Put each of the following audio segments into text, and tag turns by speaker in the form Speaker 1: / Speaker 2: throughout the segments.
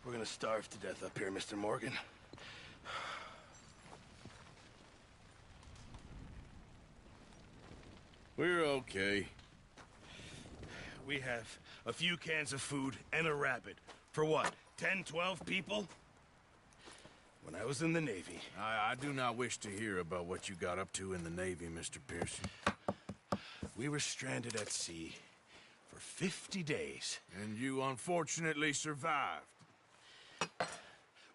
Speaker 1: We're gonna starve to death up here, Mr. Morgan.
Speaker 2: We're okay.
Speaker 1: We have a few cans of food and a rabbit. For what, 10, 12 people? When I was in the Navy...
Speaker 2: I do not wish to hear about what you got up to in the Navy, Mr. Pearson.
Speaker 1: We were stranded at sea for 50 days.
Speaker 2: And you unfortunately survived.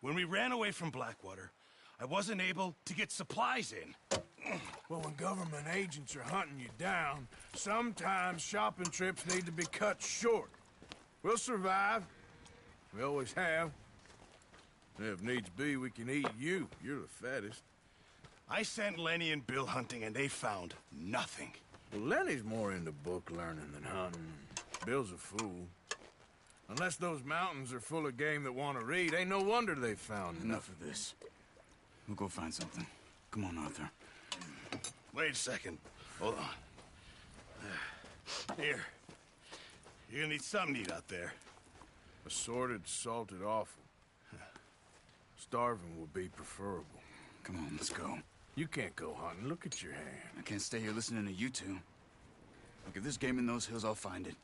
Speaker 1: When we ran away from Blackwater, I wasn't able to get supplies in.
Speaker 2: Well, when government agents are hunting you down, sometimes shopping trips need to be cut short. We'll survive. We always have. If needs be, we can eat you. You're the fattest.
Speaker 1: I sent Lenny and Bill hunting, and they found nothing.
Speaker 2: Well, Lenny's more into book learning than hunting. Bill's a fool. Unless those mountains are full of game that want to read, ain't no wonder they found
Speaker 3: Enough of this. We'll go find something. Come on, Arthur.
Speaker 1: Wait a second. Hold on. Here. You're gonna need something to eat out there.
Speaker 2: Assorted, salted offal. Starving would be preferable.
Speaker 3: Come on, let's go.
Speaker 2: You can't go hunting. Look at your hand.
Speaker 3: I can't stay here listening to you two. Look, if there's game in those hills, I'll find it.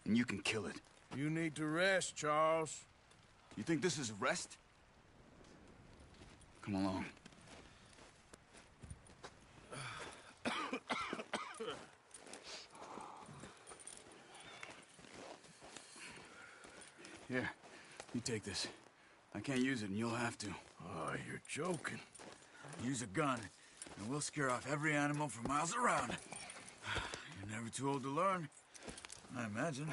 Speaker 3: And you can kill it.
Speaker 2: You need to rest, Charles.
Speaker 3: You think this is rest? Come along. Here, you take this. I can't use it, and you'll have to.
Speaker 2: Oh, you're joking.
Speaker 3: Use a gun, and we'll scare off every animal for miles around. You're never too old to learn, I imagine.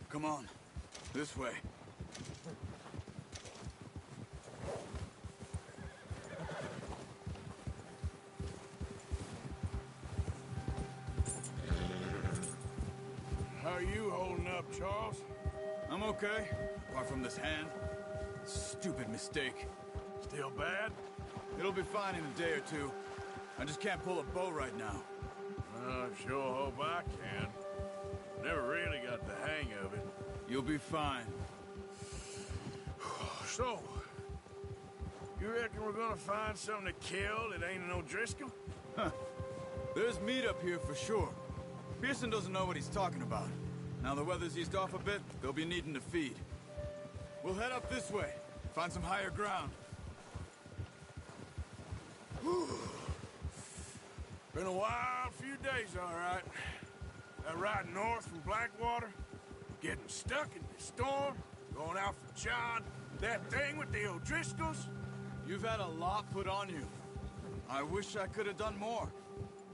Speaker 3: Come on, this way.
Speaker 2: How are you holding up, Charles?
Speaker 3: I'm okay, apart from this hand. Stupid mistake.
Speaker 2: Still bad?
Speaker 3: It'll be fine in a day or two. I just can't pull a bow right now.
Speaker 2: I sure hope I can. Never really got the hang of it.
Speaker 3: You'll be fine.
Speaker 2: So, you reckon we're gonna find something to kill that ain't an O'Driscoll?
Speaker 3: Huh. There's meat up here for sure. Pearson doesn't know what he's talking about. Now the weather's eased off a bit, they'll be needing to feed. We'll head up this way, find some higher ground.
Speaker 2: Been a wild few days, all right. That ride north from Blackwater, getting stuck in the storm, going out for John, that thing with the O'Driscolls.
Speaker 3: You've had a lot put on you. I wish I could have done more.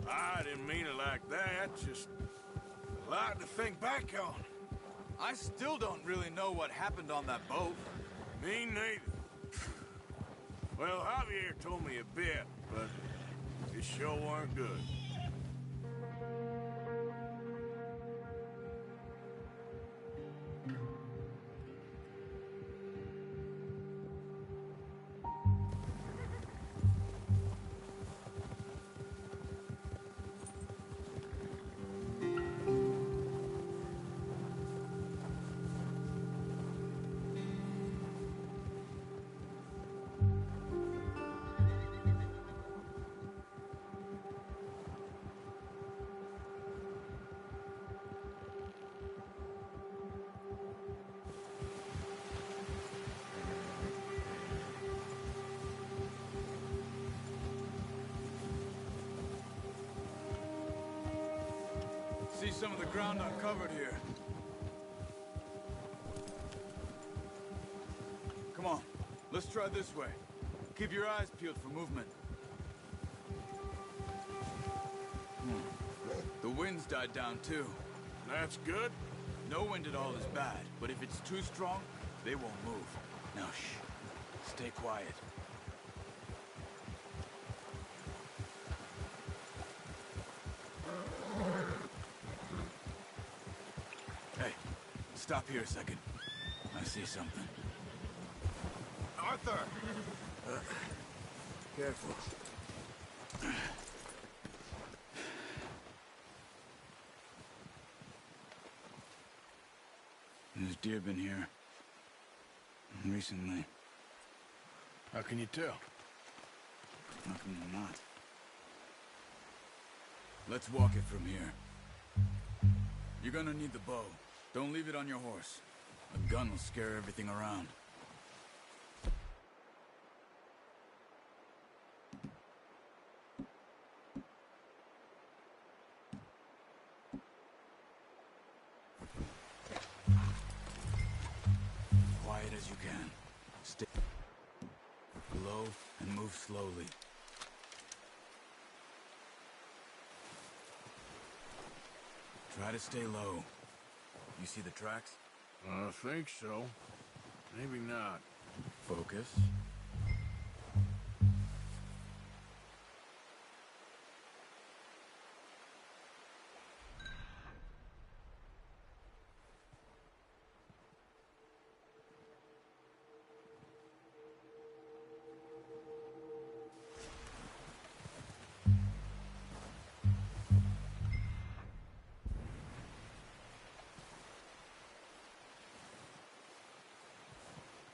Speaker 2: I didn't mean it like that, just a lot to think back on.
Speaker 3: I still don't really know what happened on that boat.
Speaker 2: Me neither. Well, Javier told me a bit, but it sure weren't good.
Speaker 3: See some of the ground uncovered here. Come on, let's try this way. Keep your eyes peeled for movement. The wind's died down too.
Speaker 2: That's good.
Speaker 3: No wind at all is bad, but if it's too strong, They won't move. Now, shh. Stay quiet. Hey, stop here a second. I see something.
Speaker 2: Arthur! Careful.
Speaker 3: There's deer been here. Recently.
Speaker 2: How can you tell?
Speaker 3: How come they're not? Let's walk it from here. You're gonna need the bow. Don't leave it on your horse. A gun will scare everything around. Quiet as you can. Stay low and move slowly. Try to stay low. You see the tracks?
Speaker 2: I think so. Maybe not.
Speaker 3: Focus.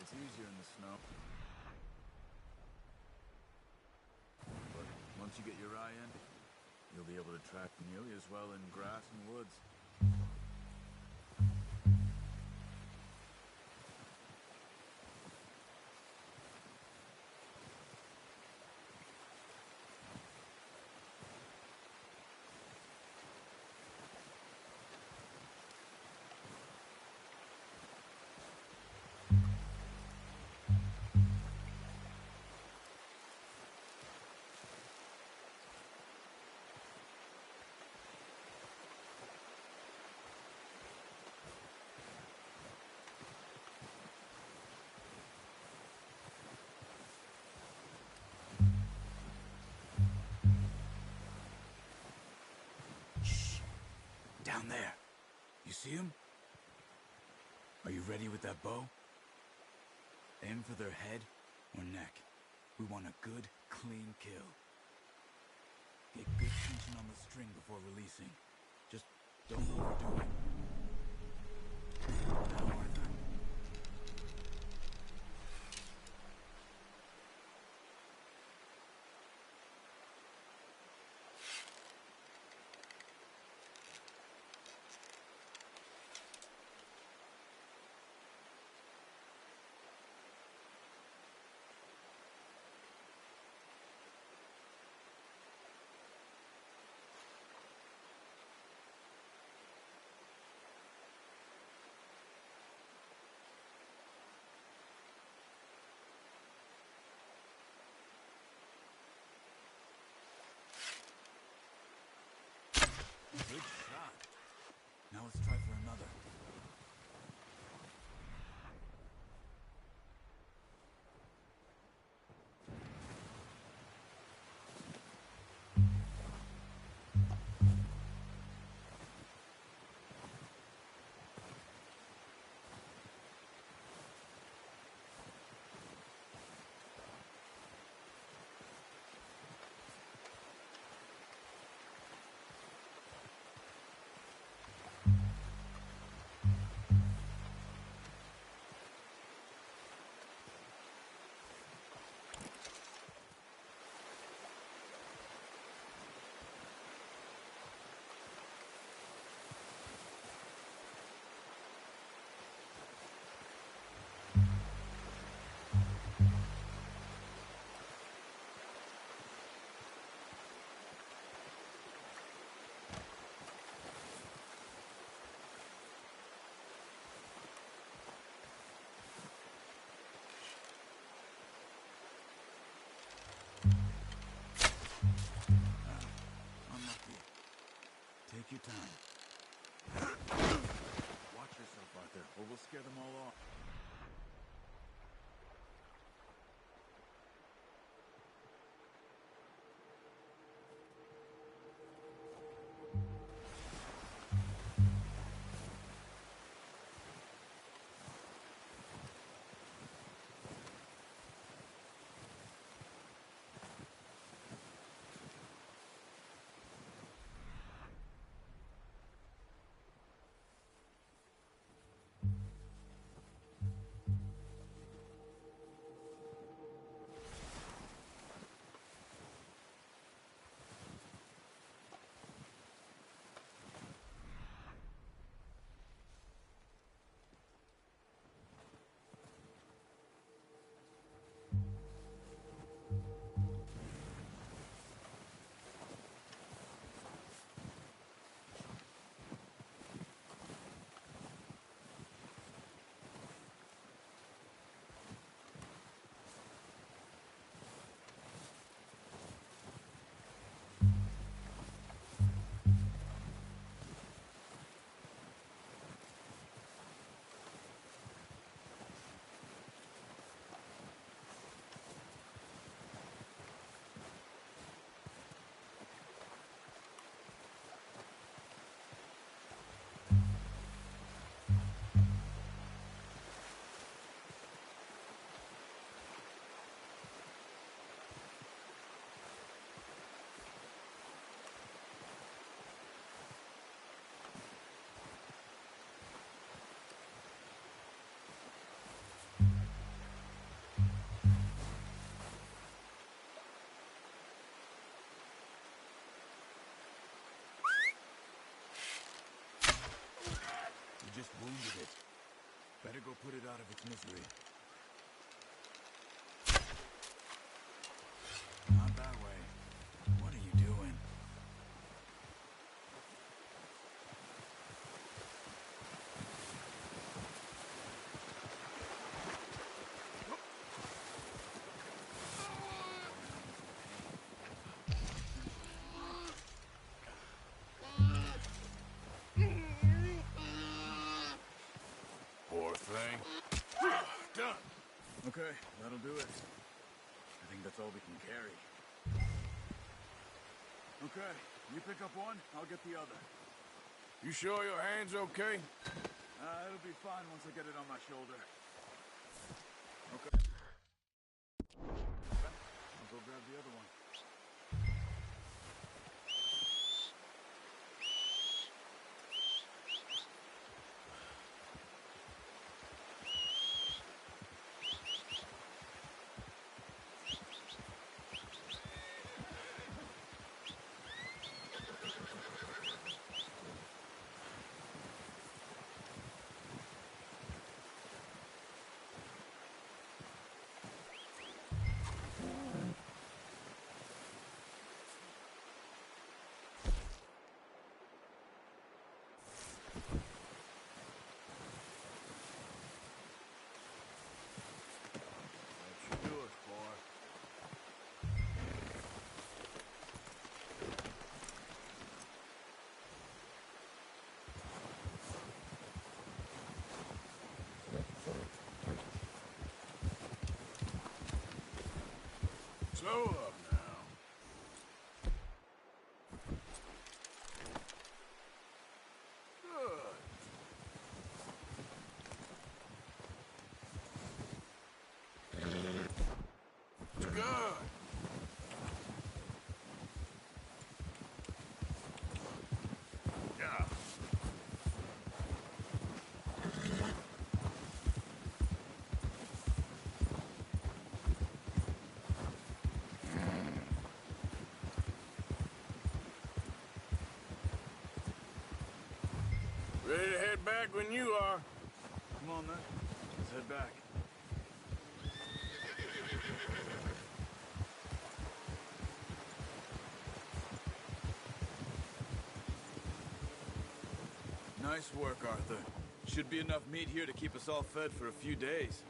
Speaker 3: It's easier in the snow. But once you get your eye in, you'll be able to track nearly as well in grass and woods. Down there. You see him? Are you ready with that bow? Aim for their head or neck. We want a good, clean kill. Get good tension on the string before releasing. Just don't overdo it. Now, Arthur. Good shot. Now let's try for another. Unlucky. Take your time. Watch yourself, Arthur, or we'll scare them all off. wounded it. Better go put it out of its misery. Not that way. What are you doing?
Speaker 2: Poor thing. Done.
Speaker 3: Okay, that'll do it. I think that's all we can carry. Okay, you pick up one, I'll get the other.
Speaker 2: You sure your hand's okay?
Speaker 3: It'll be fine once I get it on my shoulder. Okay. I'll go grab the other one.
Speaker 2: That should do it, boy. Slow up now. Good. It's good. Yeah. Ready to head back when you are.
Speaker 3: Come on then, let's head back. Nice work, Arthur. Should be enough meat here to keep us all fed for a few days.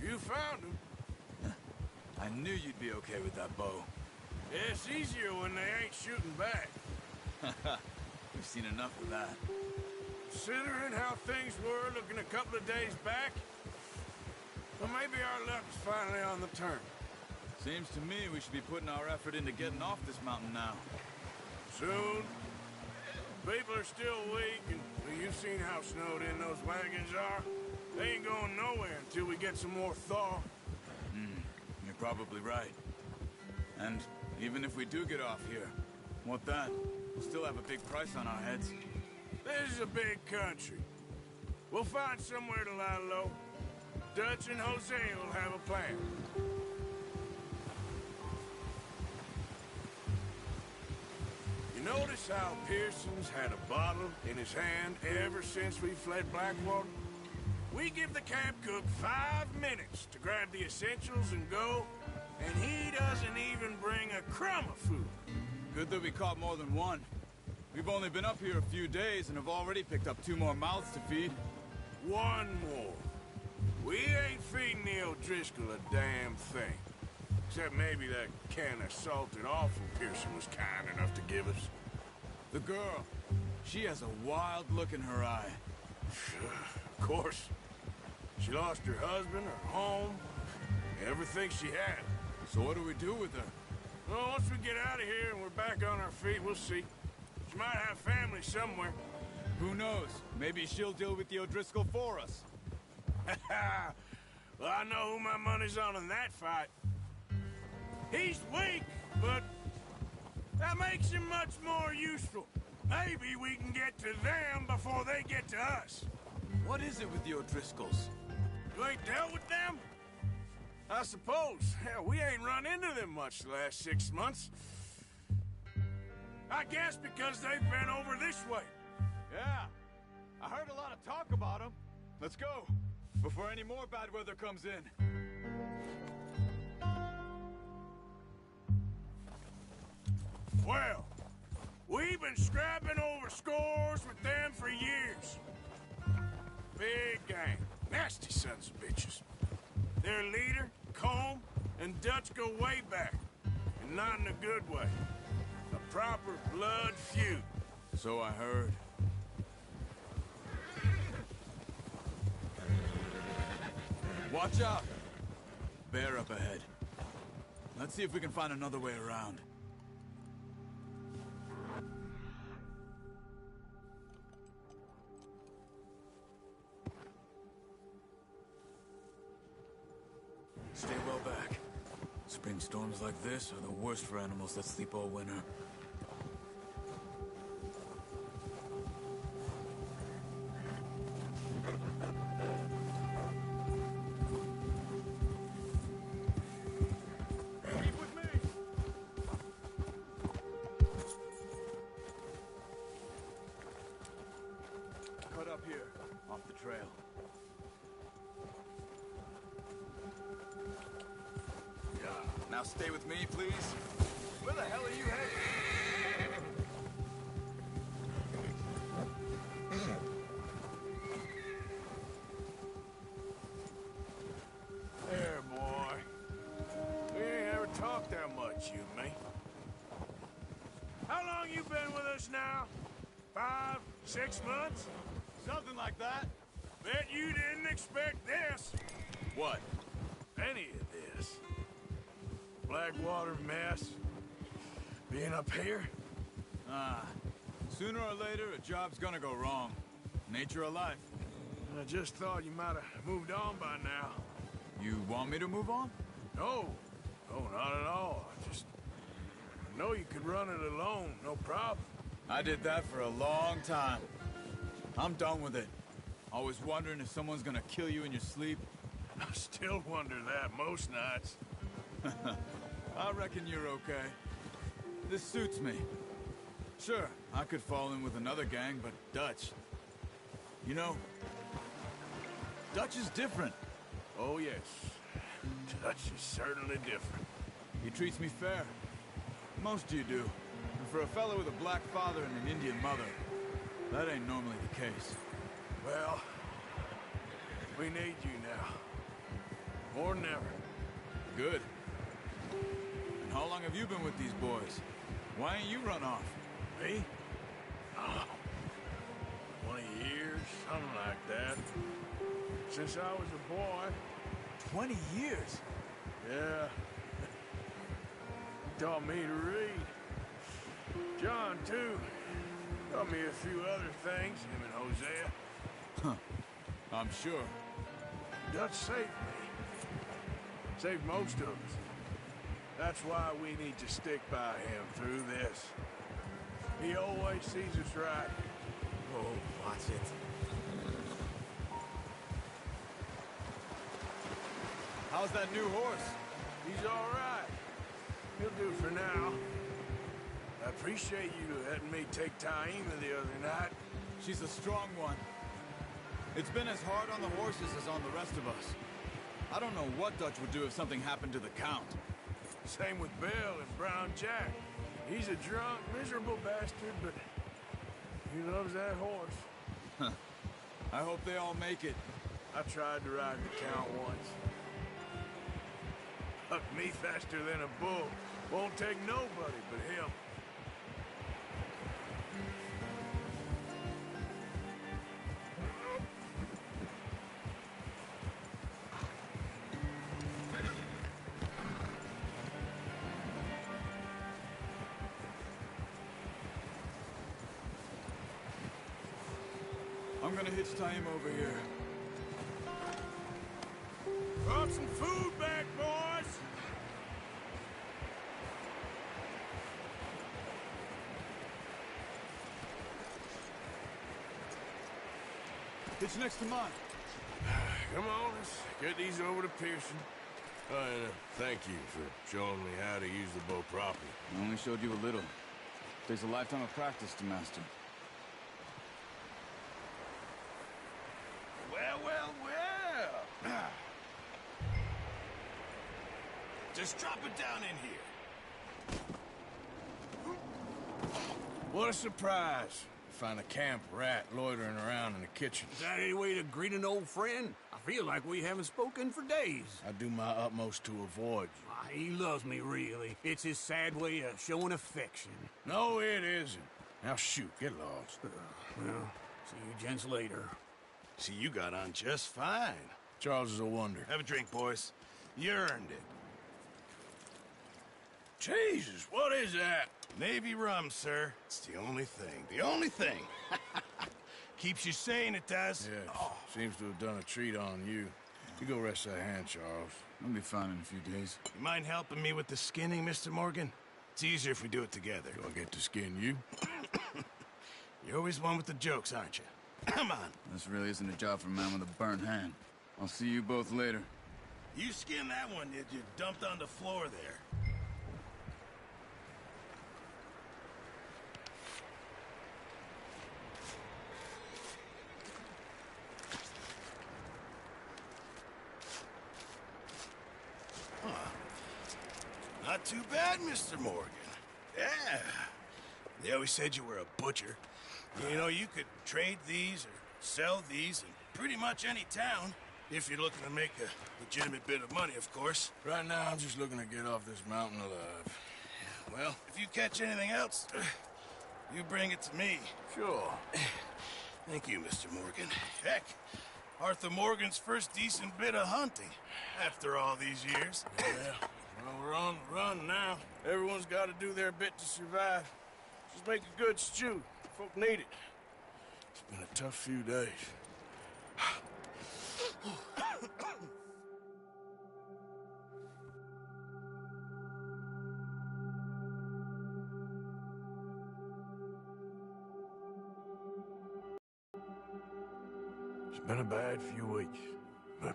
Speaker 2: You found him.
Speaker 3: I knew you'd be okay with that bow.
Speaker 2: Yeah, it's easier when they ain't shooting back.
Speaker 3: We've seen enough of that.
Speaker 2: Considering how things were looking a couple of days back, well, maybe our luck's finally on the turn.
Speaker 3: Seems to me we should be putting our effort into getting off this mountain now.
Speaker 2: Soon. People are still weak, and well, you've seen how snowed in those wagons are. They ain't going nowhere until we get some more thaw.
Speaker 3: You're probably right. And even if we do get off here, what then? We'll still have a big price on our heads.
Speaker 2: This is a big country. We'll find somewhere to lie low. Dutch and Jose will have a plan. You notice how Pearson's had a bottle in his hand ever since we fled Blackwater? We give the camp cook 5 minutes to grab the essentials and go, and he doesn't even bring a crumb of food.
Speaker 3: Good that we caught more than one. We've only been up here a few days and have already picked up 2 more mouths to feed.
Speaker 2: One more. We ain't feeding the O'Driscoll a damn thing. Except maybe that can of salted offal Pearson was kind enough to give us.
Speaker 3: The girl, she has a wild look in her eye.
Speaker 2: Of course. She lost her husband, her home, everything she had.
Speaker 3: So what do we do with her?
Speaker 2: Well, once we get out of here and we're back on our feet, we'll see. She might have family somewhere.
Speaker 3: Who knows? Maybe she'll deal with the O'Driscoll for us.
Speaker 2: Well, I know who my money's on in that fight. He's weak, but that makes him much more useful. Maybe we can get to them before they get to us.
Speaker 3: What is it with the O'Driscolls?
Speaker 2: You ain't dealt with them? I suppose. Hell, we ain't run into them much the last 6 months. I guess because they've been over this way.
Speaker 3: Yeah. I heard a lot of talk about him. Let's go, before any more bad weather comes in.
Speaker 2: Well, we've been scrapping over scores with them for years. Big gang, nasty sons of bitches. Their leader, Combe, and Dutch go way back, and not in a good way. A proper blood feud.
Speaker 3: So I heard. Watch out! Bear up ahead. Let's see if we can find another way around. Stay well back. Spring storms like this are the worst for animals that sleep all winter. Keep with me! Cut up here, off the trail. Now stay with me, please. Where the hell are you headed?
Speaker 2: There, boy. We ain't ever talked that much, you and me. How long you been with us now? 5, 6 months?
Speaker 3: Something like that.
Speaker 2: Bet you didn't expect this.
Speaker 3: What?
Speaker 2: Any of this. Blackwater mess. Being up here?
Speaker 3: Sooner or later, a job's gonna go wrong. Nature of life.
Speaker 2: I just thought you might have moved on by now.
Speaker 3: You want me to move on?
Speaker 2: No. No, not at all. I know you could run it alone, no problem.
Speaker 3: I did that for a long time. I'm done with it. Always wondering if someone's gonna kill you in your sleep.
Speaker 2: I still wonder that most nights.
Speaker 3: I reckon you're okay. This suits me. Sure, I could fall in with another gang, but Dutch... You know, Dutch is different.
Speaker 2: Oh, yes. Dutch is certainly different.
Speaker 3: He treats me fair. Most of you do. And for a fellow with a black father and an Indian mother, that ain't normally the case.
Speaker 2: Well, we need you now. More than ever.
Speaker 3: Good. And how long have you been with these boys? Why ain't you run off?
Speaker 2: Me? Oh, 20 years, something like that. Since I was a boy.
Speaker 3: 20 years?
Speaker 2: Yeah. Taught me to read. John, too. Taught me a few other things, him and Hosea.
Speaker 3: Huh. I'm sure.
Speaker 2: Dutch saved me. Saved most of us. That's why we need to stick by him through this. He always sees us right.
Speaker 3: Oh, watch it. How's that new horse?
Speaker 2: He's all right. He'll do for now. I appreciate you letting me take Taima the other night.
Speaker 3: She's a strong one. It's been as hard on the horses as on the rest of us. I don't know what Dutch would do if something happened to the Count.
Speaker 2: Same with Bill and Brown Jack. He's a drunk, miserable bastard, but he loves that horse.
Speaker 3: Huh. I hope they all make it.
Speaker 2: I tried to ride the Count once. Hucked me faster than a bull. Won't take nobody but him.
Speaker 3: I'm gonna hitch Taima over here.
Speaker 2: Brought some food back, boys!
Speaker 3: Hitch next to mine.
Speaker 2: Come on, let's get these over to Pearson. And thank you for showing me how to use the bow properly.
Speaker 3: I only showed you a little. Takes a lifetime of practice to master.
Speaker 1: Well. Just drop it down in here.
Speaker 2: What a surprise. Find a camp rat loitering around in the kitchen.
Speaker 4: Is that any way to greet an old friend? I feel like we haven't spoken for days.
Speaker 2: I do my utmost to avoid you.
Speaker 4: He loves me, really. It's his sad way of showing affection.
Speaker 2: No, it isn't. Now shoot, get lost.
Speaker 4: Well, see you gents later.
Speaker 1: See, you got on just fine.
Speaker 2: Charles is a wonder.
Speaker 1: Have a drink, boys. You earned it.
Speaker 2: Jesus, what is that?
Speaker 1: Navy rum, sir. It's the only thing. The only thing. Keeps you sane, it does.
Speaker 2: Yes, seems to have done a treat on you. You go rest that hand, Charles.
Speaker 3: I'll be fine in a few days.
Speaker 1: You mind helping me with the skinning, Mr. Morgan? It's easier if we do it together.
Speaker 2: Do I get to skin you?
Speaker 1: You're always one with the jokes, aren't you? Come on.
Speaker 3: This really isn't a job for a man with a burnt hand. I'll see you both later.
Speaker 1: You skinned that one, did you? Dumped on the floor there. Not too bad, Mr. Morgan. Yeah. They always said you were a butcher. You know, you could trade these or sell these in pretty much any town, if you're looking to make a legitimate bit of money, of course.
Speaker 2: Right now, I'm just looking to get off this mountain alive.
Speaker 1: Well, if you catch anything else, you bring it to me.
Speaker 2: Sure.
Speaker 1: Thank you, Mr. Morgan. Heck, Arthur Morgan's first decent bit of hunting after all these years.
Speaker 2: Yeah. Well, we're on the run now. Everyone's got to do their bit to survive. Just make a good stew. Folk need it. It's been a tough few days. It's been a bad few weeks, but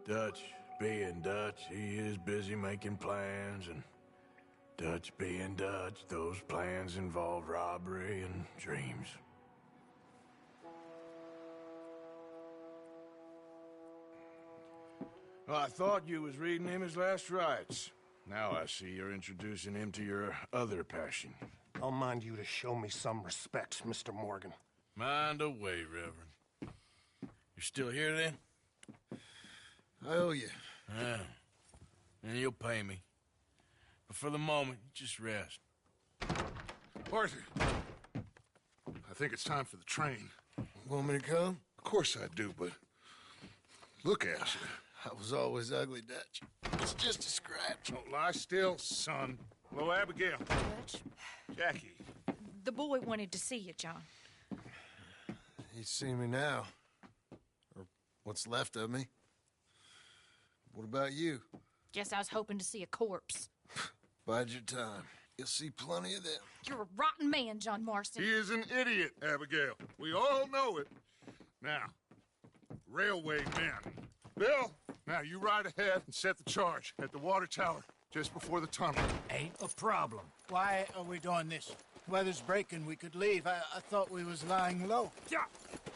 Speaker 2: Dutch being Dutch, he is busy making plans, and Dutch being Dutch, those plans involve robbery and dreams. Well, I thought you was reading him his last rites. Now I see you're introducing him to your other passion.
Speaker 5: I'll mind you to show me some respect, Mr. Morgan.
Speaker 2: Mind away, Reverend. You're still here, then?
Speaker 6: I owe you.
Speaker 2: Yeah. And you'll pay me. But for the moment, just rest.
Speaker 6: Arthur, I think it's time for the train.
Speaker 5: Want me to come?
Speaker 6: Of course I do, but look at you.
Speaker 5: I was always ugly, Dutch. It's just a scratch.
Speaker 6: Don't lie still, son. Hello, Abigail.
Speaker 7: Dutch,
Speaker 6: Jackie.
Speaker 7: the boy wanted to see you, John.
Speaker 5: He's seen me now. Or what's left of me. What about you?
Speaker 7: Guess I was hoping to see a corpse.
Speaker 5: Bide your time. You'll see plenty of them.
Speaker 7: You're a rotten man, John Marston.
Speaker 6: He is an idiot, Abigail. We all know it. Now, railway men. Bill, now you ride ahead and set the charge at the water tower just before the tunnel.
Speaker 8: Ain't a problem. Why are we doing this? Weather's breaking. We could leave. I thought we was lying low.
Speaker 6: Yeah,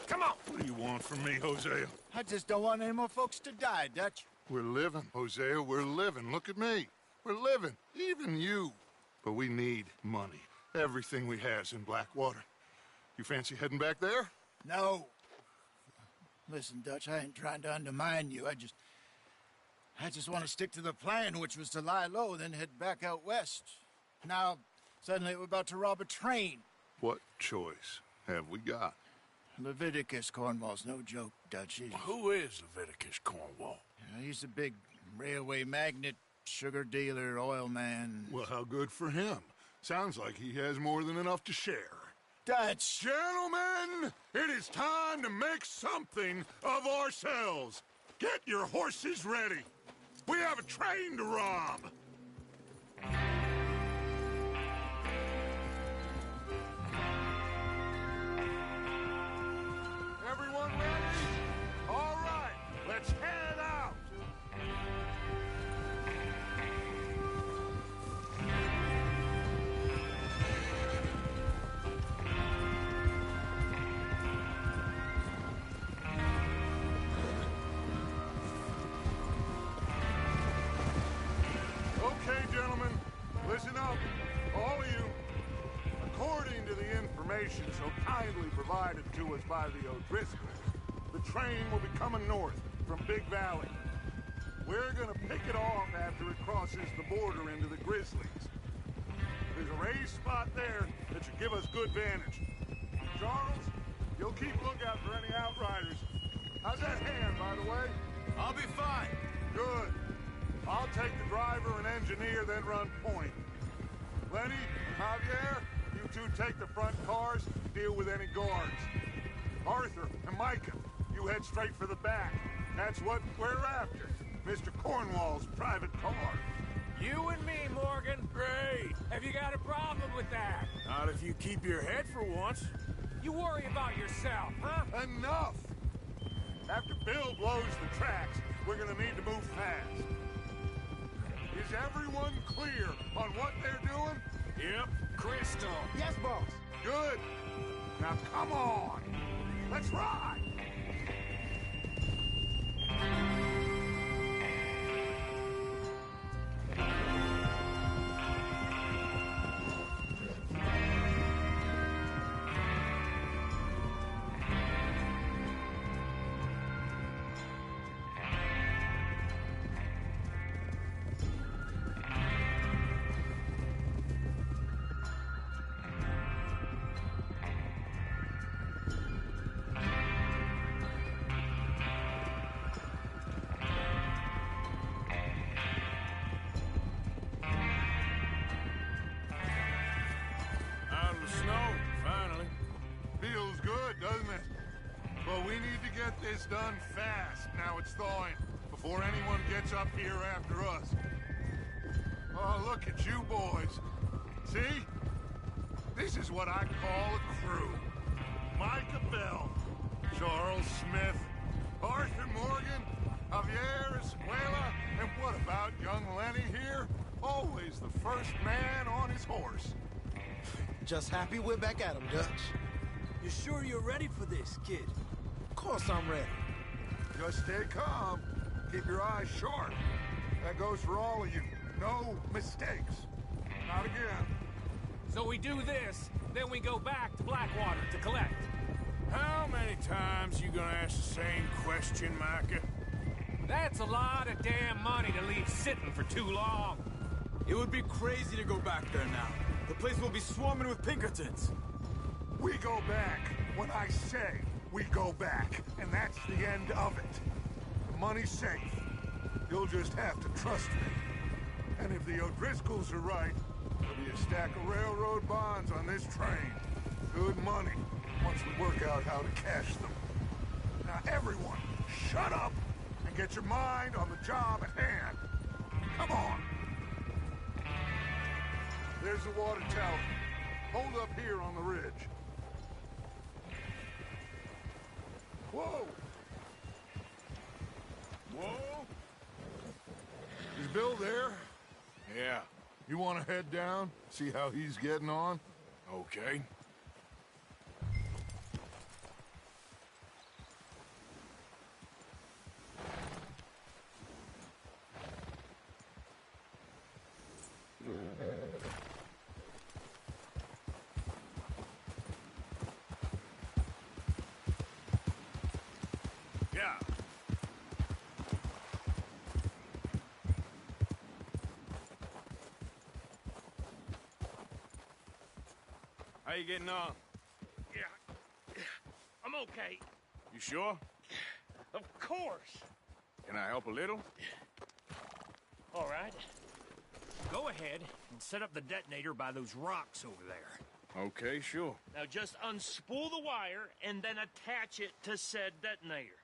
Speaker 6: come on. What do you want from me, Hosea?
Speaker 8: I just don't want any more folks to die, Dutch.
Speaker 6: We're living, Hosea. We're living. Look at me. We're living. Even you. But we need money. Everything we has in Blackwater. You fancy heading back there?
Speaker 8: No. Listen, Dutch, I ain't trying to undermine you. I just want to stick to the plan, which was to lie low, then head back out west. Now, suddenly we're about to rob a train.
Speaker 6: What choice have we got?
Speaker 8: Leviticus Cornwall's no joke, Dutch.
Speaker 2: Who is Leviticus Cornwall?
Speaker 8: He's a big railway magnate, sugar dealer, oil man.
Speaker 6: Well, how good for him. Sounds like he has more than enough to share.
Speaker 8: Dutch!
Speaker 6: Gentlemen, it is time to make something of ourselves. Get your horses ready. We have a train to rob. Everyone ready? All right, let's head out. information so kindly provided to us by the O'Driscolls, the train will be coming north from Big Valley. We're gonna pick it off after it crosses the border into the Grizzlies. There's a raised spot there that should give us good vantage. Charles, you'll keep lookout for any outriders. How's that hand, by the way?
Speaker 3: I'll be fine.
Speaker 6: Good. I'll take the driver and engineer, then run point. Lenny and Javier, you two take the front cars, deal with any guards. Arthur and Micah, you head straight for the back. That's what we're after. Mr. Cornwall's private car.
Speaker 4: You and me, Morgan.
Speaker 2: Great.
Speaker 4: Have you got a problem with that?
Speaker 2: Not if you keep your head for once.
Speaker 4: You worry about yourself, huh?
Speaker 6: Enough! After Bill blows the tracks, we're gonna need to move fast. Is everyone clear on what they're doing?
Speaker 2: Yep.
Speaker 4: Crystal.
Speaker 8: Yes, boss.
Speaker 6: Good. Now come on. Let's ride.
Speaker 2: Out of the snow, finally.
Speaker 6: Feels good, doesn't it? But we need to get this done fast. Now it's thawing, before anyone gets up here after us. Oh, look at you boys. See? This is what I call a crew. Micah Bell, Charles Smith, Arthur Morgan, Javier Escuela, and what about young Lenny here? Always the first man on his horse.
Speaker 9: Just happy we're back at 'em, Dutch.
Speaker 4: You sure you're ready for this, kid?
Speaker 9: Of course I'm ready.
Speaker 6: Just stay calm. Keep your eyes sharp. That goes for all of you. No mistakes. Not again.
Speaker 4: So we do this, then we go back to Blackwater to collect.
Speaker 2: How many times you gonna ask the same question, Micah?
Speaker 4: That's a lot of damn money to leave sitting for too long.
Speaker 3: It would be crazy to go back there now. The place will be swarming with Pinkertons.
Speaker 6: We go back when I say we go back, and that's the end of it. The money's safe. You'll just have to trust me. And if the O'Driscolls are right, there'll be a stack of railroad bonds on this train. Good money, once we work out how to cash them. Now everyone, shut up and get your mind on the job at hand. Come on. There's the water tower. Hold up here on the ridge. Whoa!
Speaker 2: Whoa.
Speaker 6: Is Bill there?
Speaker 2: Yeah.
Speaker 6: You want to head down, see how he's getting on?
Speaker 2: Okay. Yeah. How you getting on?
Speaker 10: Yeah, I'm okay.
Speaker 2: You sure?
Speaker 10: Of course.
Speaker 2: Can I help a little?
Speaker 10: All right. Go ahead and set up the detonator by those rocks over there.
Speaker 2: Okay, sure.
Speaker 10: Now just unspool the wire and then attach it to said detonator.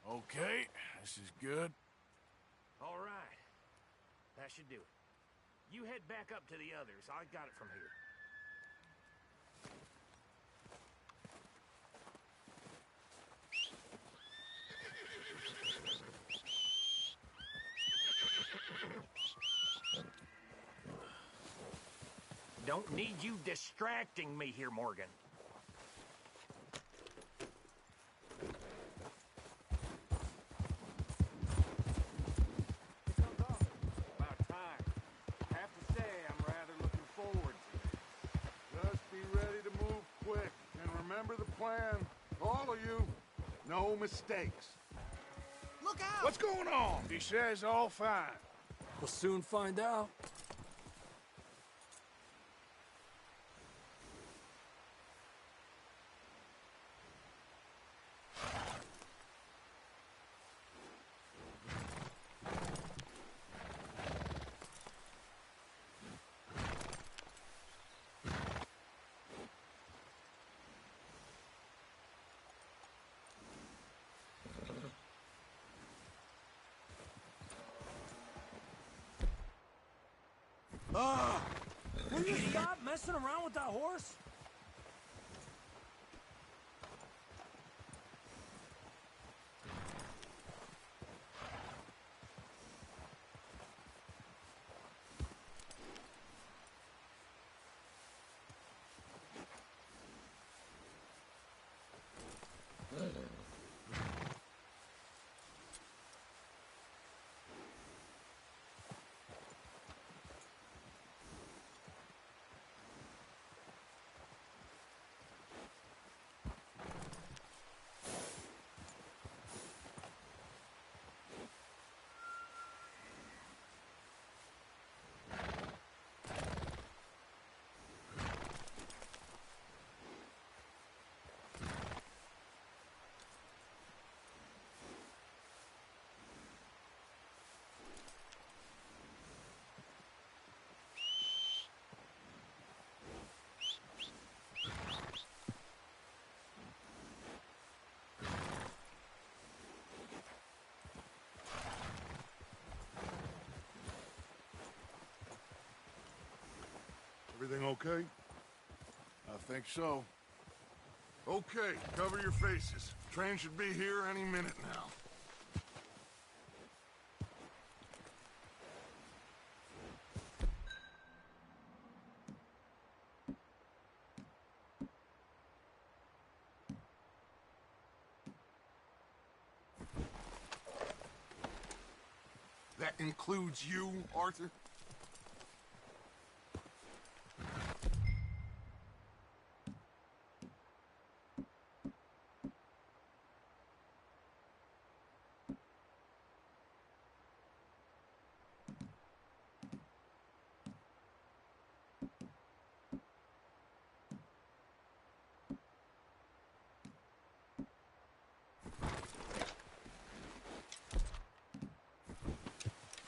Speaker 2: Okay, this is good.
Speaker 10: All right. That should do it. You head back up to the others. I got it from here. Don't need you distracting me here, Morgan.
Speaker 6: About time. I have to say, I'm rather looking forward to it. Just be ready to move quick. And remember the plan. All of you, no mistakes.
Speaker 9: Look out!
Speaker 2: What's going on? He says all fine.
Speaker 4: We'll soon find out.
Speaker 10: Will you stop messing around with that horse?
Speaker 6: Everything okay?
Speaker 2: I think so.
Speaker 6: Okay, cover your faces. Train should be here any minute now. That includes you, Arthur?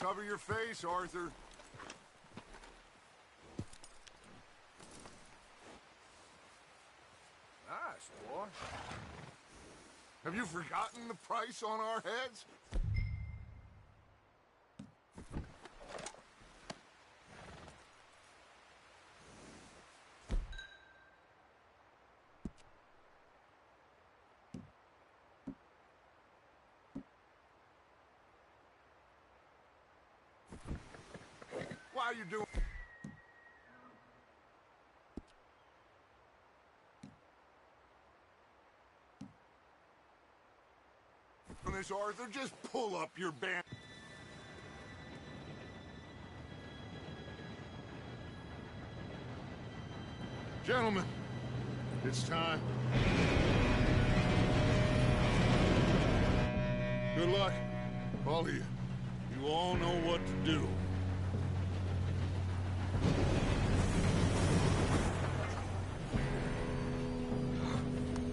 Speaker 6: Cover your face, Arthur.
Speaker 2: Nice, boy.
Speaker 6: Have you forgotten the price on our heads? Why are you doing this, Arthur? Just pull up your band. Gentlemen, it's time. Good luck, all of you. You all know what to do.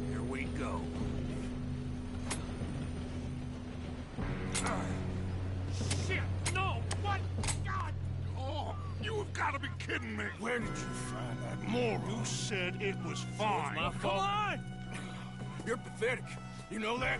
Speaker 10: Here we go. Shit! No! What? God!
Speaker 6: Oh, you have got to be kidding me.
Speaker 2: Where did you find that moron?
Speaker 6: You said it was fine.
Speaker 2: My
Speaker 10: Come
Speaker 2: fault.
Speaker 10: on!
Speaker 2: You're pathetic. You know that?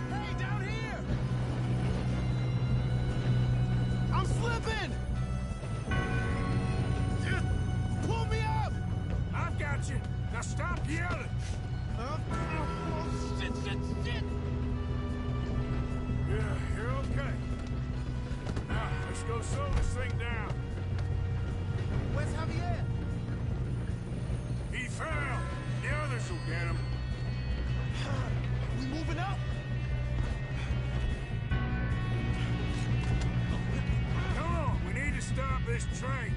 Speaker 9: Hey, down here! I'm slipping!
Speaker 2: train.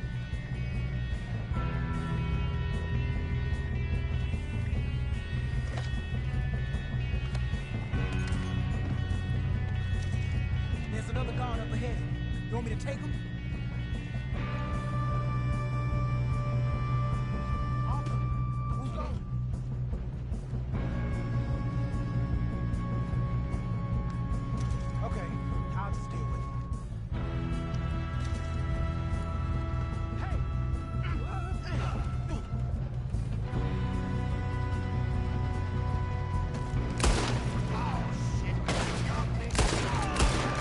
Speaker 9: There's another guard up ahead. You want me to take him? Arthur, who's going? Okay, I'll just deal with it. Hey! Oh, shit! Got me!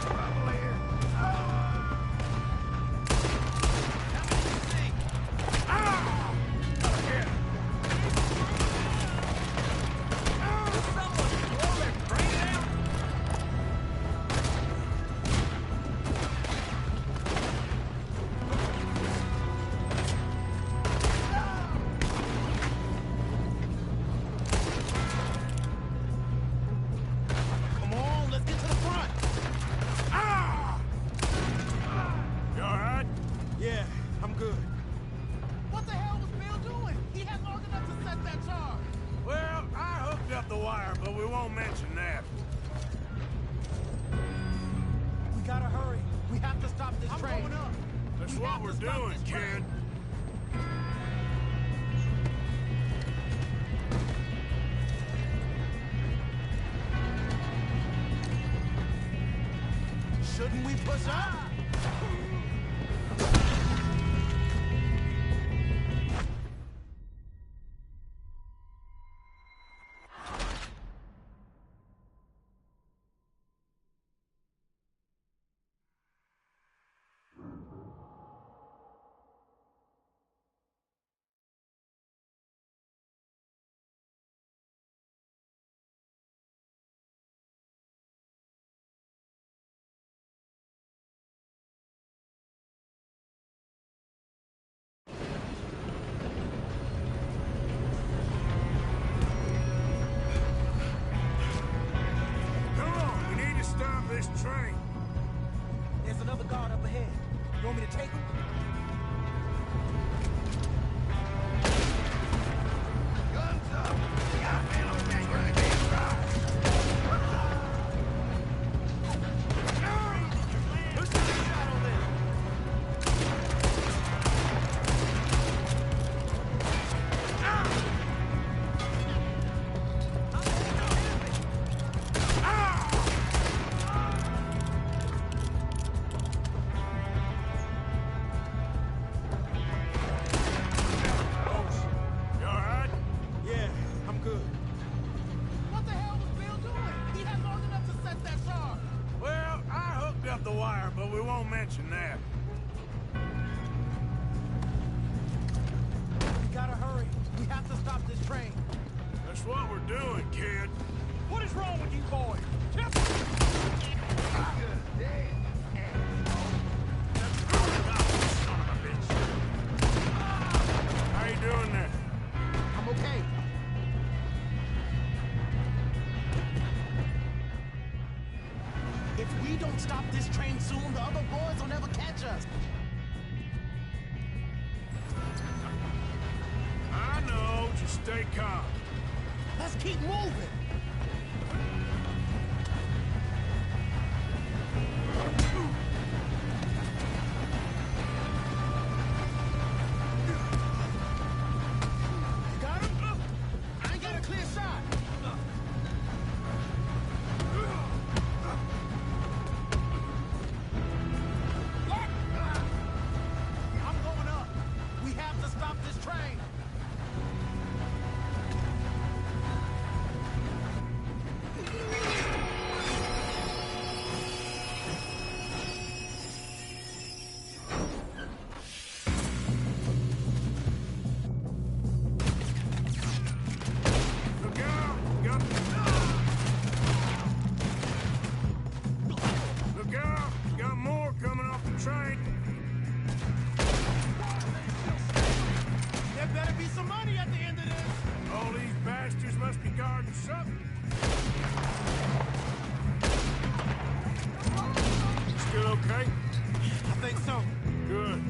Speaker 9: Trouble here! Come on, let's get to the front!
Speaker 2: You all right?
Speaker 3: Yeah, I'm good.
Speaker 9: What the hell was Bill doing? He had long enough to set that charge.
Speaker 2: Well, I hooked up the wire, but we won't mention that.
Speaker 9: We gotta hurry. We have to stop this train. Going up.
Speaker 2: That's
Speaker 9: We
Speaker 2: what
Speaker 9: have
Speaker 2: we're
Speaker 9: to stop
Speaker 2: doing,
Speaker 9: this train.
Speaker 2: kid.
Speaker 9: Shouldn't we push up?
Speaker 2: Come on, we need to stop this train.
Speaker 9: There's another guard up ahead. You want me to take him?
Speaker 1: Guns up! Got men on this really being robbed.
Speaker 9: Who's the shot on this?
Speaker 2: You all right?
Speaker 3: Yeah, I'm good.
Speaker 9: What the hell was Bill doing? He had long enough to set that charge.
Speaker 2: Well, I hooked up the wire, but we won't mention that.
Speaker 9: We gotta hurry. We have to stop this train.
Speaker 2: That's what we're doing, kid.
Speaker 9: What is wrong with you boys?
Speaker 2: How you doing there?
Speaker 9: I'm okay. If we don't stop this train soon, the other boys will never catch us.
Speaker 2: I know, just stay calm.
Speaker 9: Let's keep moving. You got him? I ain't got a clear shot. I'm going up. We have to stop this train.
Speaker 2: Look out! Got... Look out! Got more coming off the train.
Speaker 9: There better be some money at the end of this.
Speaker 2: All these bastards must be guarding something. Still okay?
Speaker 9: I think so.
Speaker 2: Good.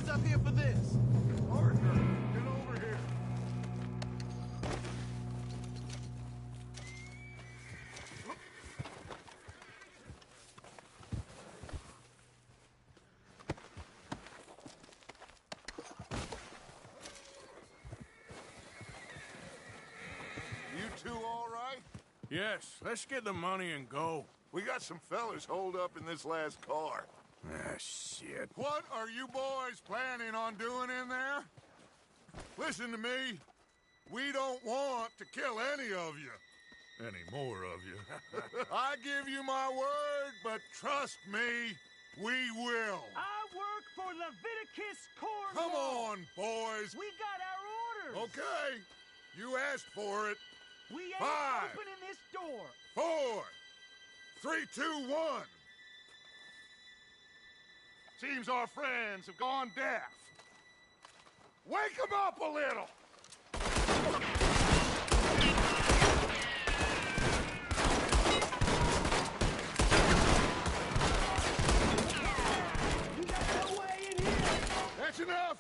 Speaker 9: stuck here for this.
Speaker 6: Arthur, get over here. You two all right?
Speaker 2: Yes, let's get the money and go.
Speaker 6: We got some fellas holed up in this last car.
Speaker 2: Ah, shit.
Speaker 6: What are you boys planning on doing in there? Listen to me. We don't want to kill any of you. Any more of you. I give you my word, but trust me, we will.
Speaker 10: I work for Leviticus Corps.
Speaker 6: Come on, boys.
Speaker 10: We got our orders.
Speaker 6: Okay. You asked for it.
Speaker 10: We ain't
Speaker 6: 5,
Speaker 10: opening this door.
Speaker 6: 4, 3, 2, 1. Seems our friends have gone deaf. Wake them up a little!
Speaker 10: We got no way in here.
Speaker 6: That's enough!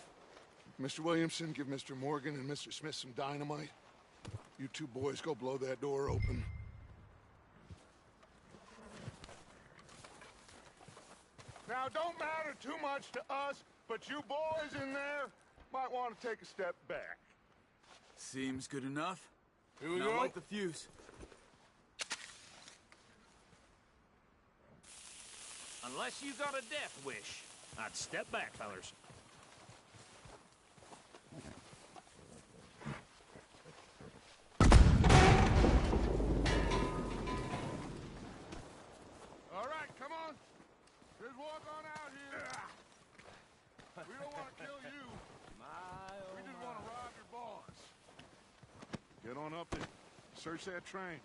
Speaker 6: Mr. Williamson, give Mr. Morgan and Mr. Smith some dynamite. You two boys go blow that door open. Now, don't matter too much to us, but you boys in there might want to take a step back.
Speaker 3: Seems good enough.
Speaker 2: Here we
Speaker 3: Now
Speaker 2: go.
Speaker 3: light the fuse.
Speaker 10: Unless you got a death wish, I'd step back, fellers.
Speaker 6: All right, come on. Just walk on out here. We don't want to kill you. We just want to rob your boss. Get on up and search that train.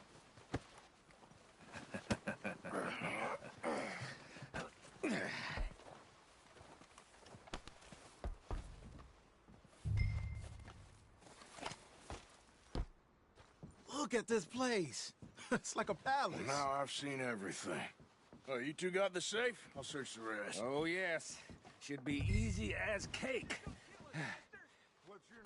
Speaker 9: Look at this place. It's like a palace.
Speaker 2: Now I've seen everything. Oh, you two got the safe? I'll search the rest.
Speaker 11: Oh, yes. Should be easy as cake.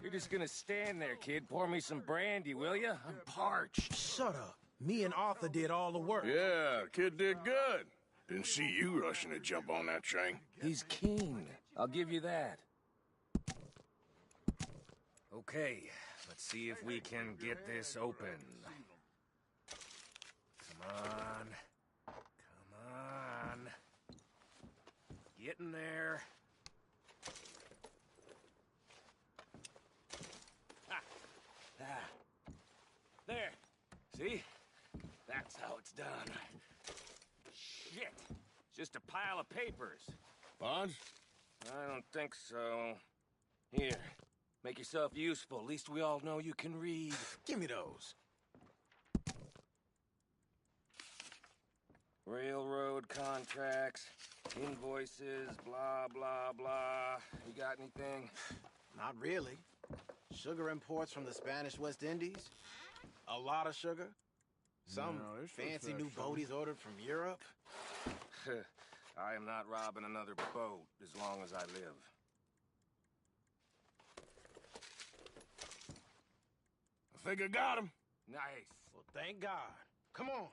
Speaker 11: You're just gonna stand there, kid. Pour me some brandy, will you? I'm parched.
Speaker 9: Shut up. Me and Arthur did all the work.
Speaker 2: Yeah, kid did good. Didn't see you rushing to jump on that train.
Speaker 11: He's keen. I'll give you that. Okay, let's see if we can get this open. Come on. Come on. Get in there. Ah. There. See? That's how it's done. Shit. Just a pile of papers.
Speaker 2: Bonds?
Speaker 11: I don't think so. Here. Make yourself useful. At least we all know you can read.
Speaker 9: Give me those.
Speaker 11: Railroad contracts, invoices, blah, blah, blah. You got anything?
Speaker 9: Not really. Sugar imports from the Spanish West Indies. A lot of sugar. Some
Speaker 2: No, this looks
Speaker 9: fancy
Speaker 2: like
Speaker 9: new
Speaker 2: sugar.
Speaker 9: boaties ordered from Europe.
Speaker 11: I am not robbing another boat as long as I live.
Speaker 2: I think I got him.
Speaker 11: Nice.
Speaker 9: Well, thank God. Come on.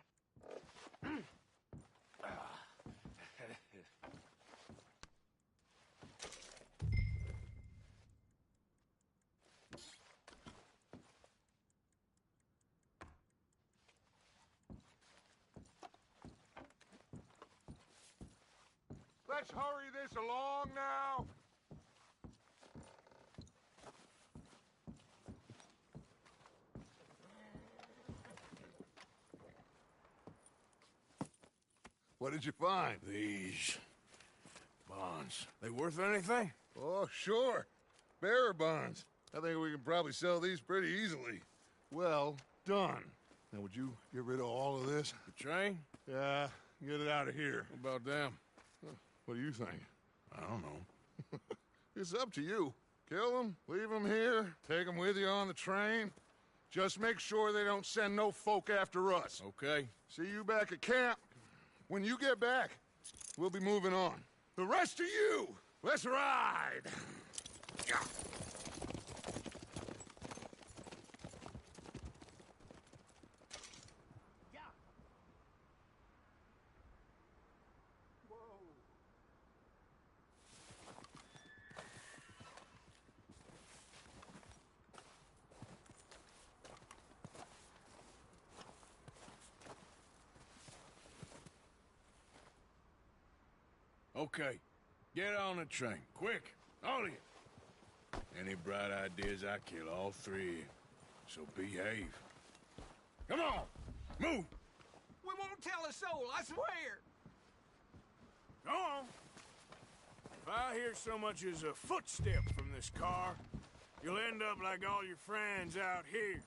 Speaker 6: Let's hurry this along now. What did you find?
Speaker 2: These bonds. They worth anything?
Speaker 6: Oh, sure. Bearer bonds. I think we can probably sell these pretty easily. Well done. Now, would you get rid of all of this?
Speaker 2: The train?
Speaker 6: Yeah, get it out of here.
Speaker 2: What about them?
Speaker 6: What do you think?
Speaker 2: I don't know.
Speaker 6: It's up to you. Kill them, leave them here, take them with you on the train. Just make sure they don't send no folk after us.
Speaker 2: Okay.
Speaker 6: See you back at camp. When you get back, we'll be moving on. The rest of you,
Speaker 2: Let's ride! Yeah. Okay, get on the train, quick, all of you. Any bright ideas, I kill all three, so behave. Come on, move!
Speaker 4: We won't tell a soul, I swear!
Speaker 2: Go on. If I hear so much as a footstep from this car, you'll end up like all your friends out here.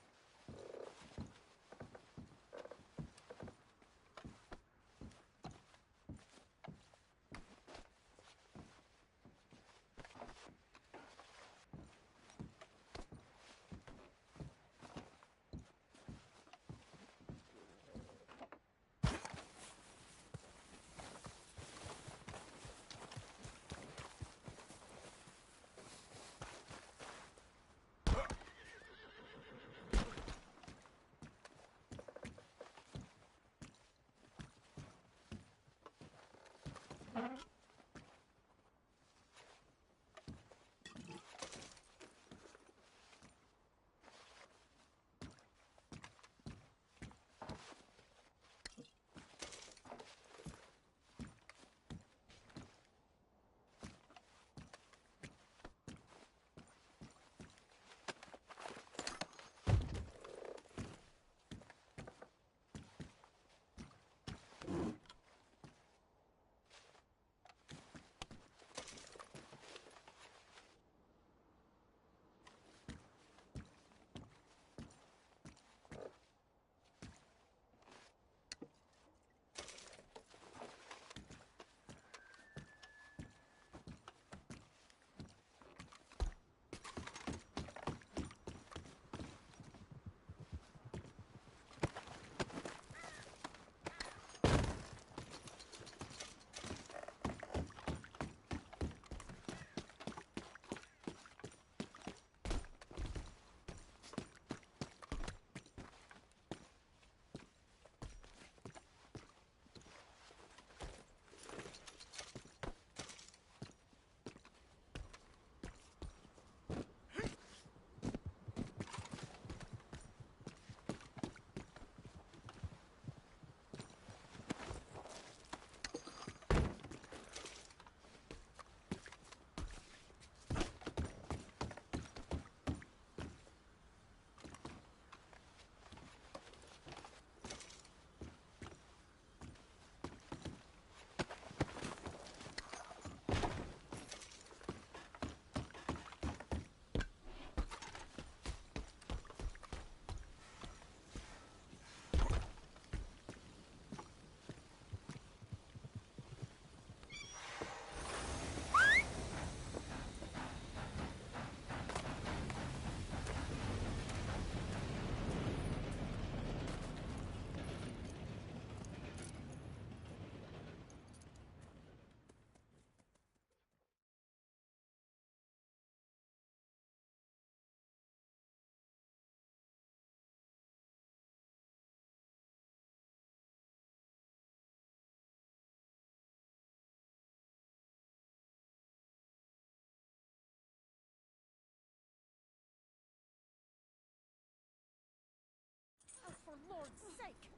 Speaker 12: For Lord's sake,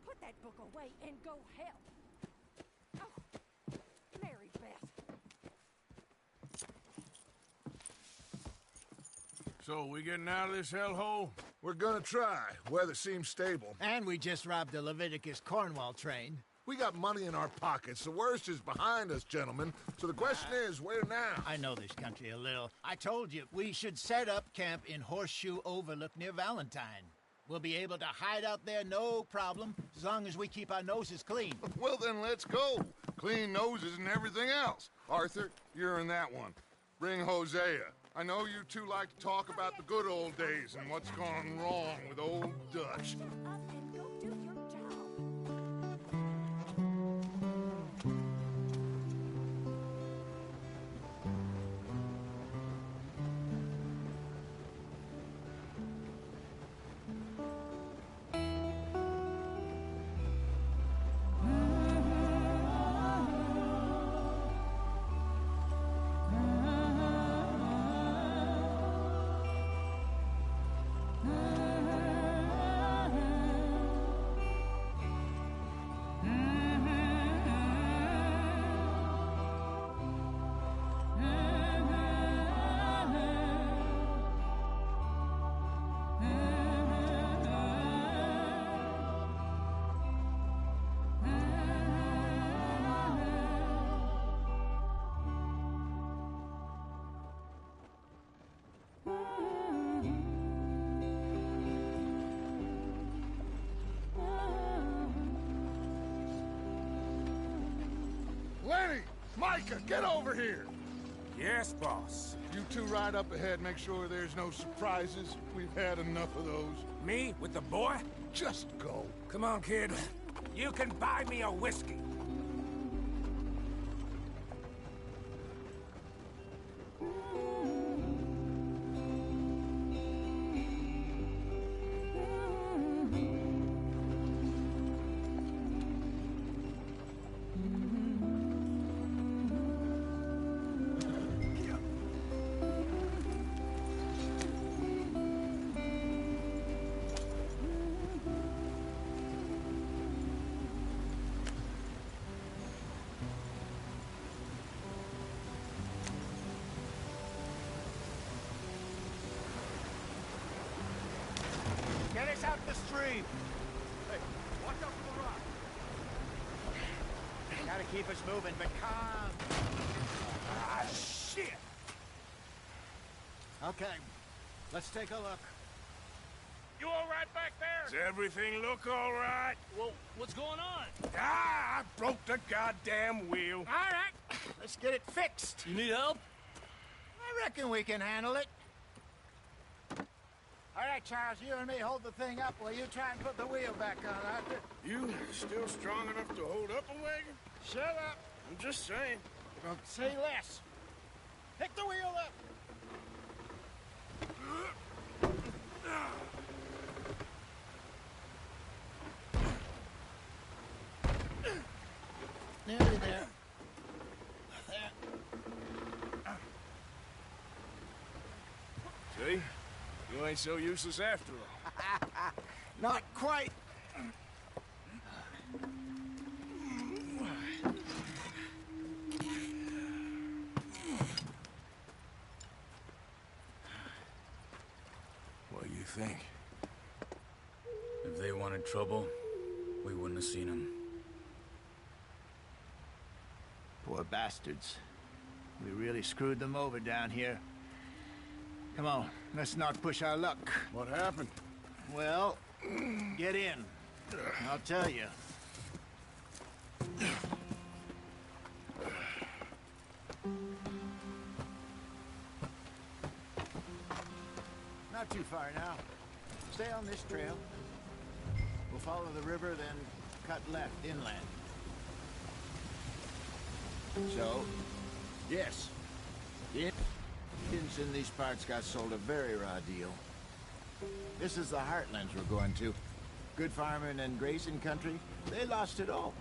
Speaker 12: put that book away and go help. Oh, Mary Beth.
Speaker 2: So, we getting out of this hellhole?
Speaker 6: We're gonna try. Weather seems stable.
Speaker 8: And we just robbed the Leviticus Cornwall train.
Speaker 6: We got money in our pockets. The worst is behind us, gentlemen. So the question is, where now?
Speaker 8: I know this country a little. I told you, we should set up camp in Horseshoe Overlook near Valentine. We'll be able to hide out there no problem, as long as we keep our noses clean.
Speaker 6: Well, then let's go. Clean noses and everything else. Arthur, you're in that one. Bring Hosea. I know you two like to talk about the good old days and what's gone wrong with old Dutch. Micah, get over here!
Speaker 2: Yes, boss.
Speaker 6: You two ride up ahead, make sure there's no surprises. We've had enough of those.
Speaker 2: Me with the boy?
Speaker 6: Just go.
Speaker 2: Come on, kid. You can buy me a whiskey.
Speaker 8: Get us out the stream.
Speaker 10: Hey, watch out for the rock.
Speaker 8: Gotta keep us moving, but calm.
Speaker 2: Ah, shit!
Speaker 8: Okay, let's take a look.
Speaker 10: You all right back there?
Speaker 2: Does everything look all right?
Speaker 10: Well, what's going on?
Speaker 2: Ah, I broke the goddamn wheel.
Speaker 8: All right, let's get it fixed.
Speaker 10: You need help?
Speaker 8: I reckon we can handle it. All right, Charles, you and me hold the thing up while you try and put the wheel back on, Arthur.
Speaker 2: You still strong enough to hold up a wagon?
Speaker 8: Shut up.
Speaker 2: I'm just saying.
Speaker 8: Don't say less. Pick the wheel up. Nearly there.
Speaker 2: See? You ain't so useless after all.
Speaker 8: Not quite.
Speaker 2: What do you think?
Speaker 3: If they wanted trouble, we wouldn't have seen them.
Speaker 8: Poor bastards. We really screwed them over down here. Come on, let's not push our luck.
Speaker 2: What happened?
Speaker 8: Well, get in. I'll tell you. Not too far now. Stay on this trail. We'll follow the river, then cut left inland. So, yes. The Indians in these parts got sold a very raw deal. This is the heartlands we're going to. Good farming and grazing country, they lost it all.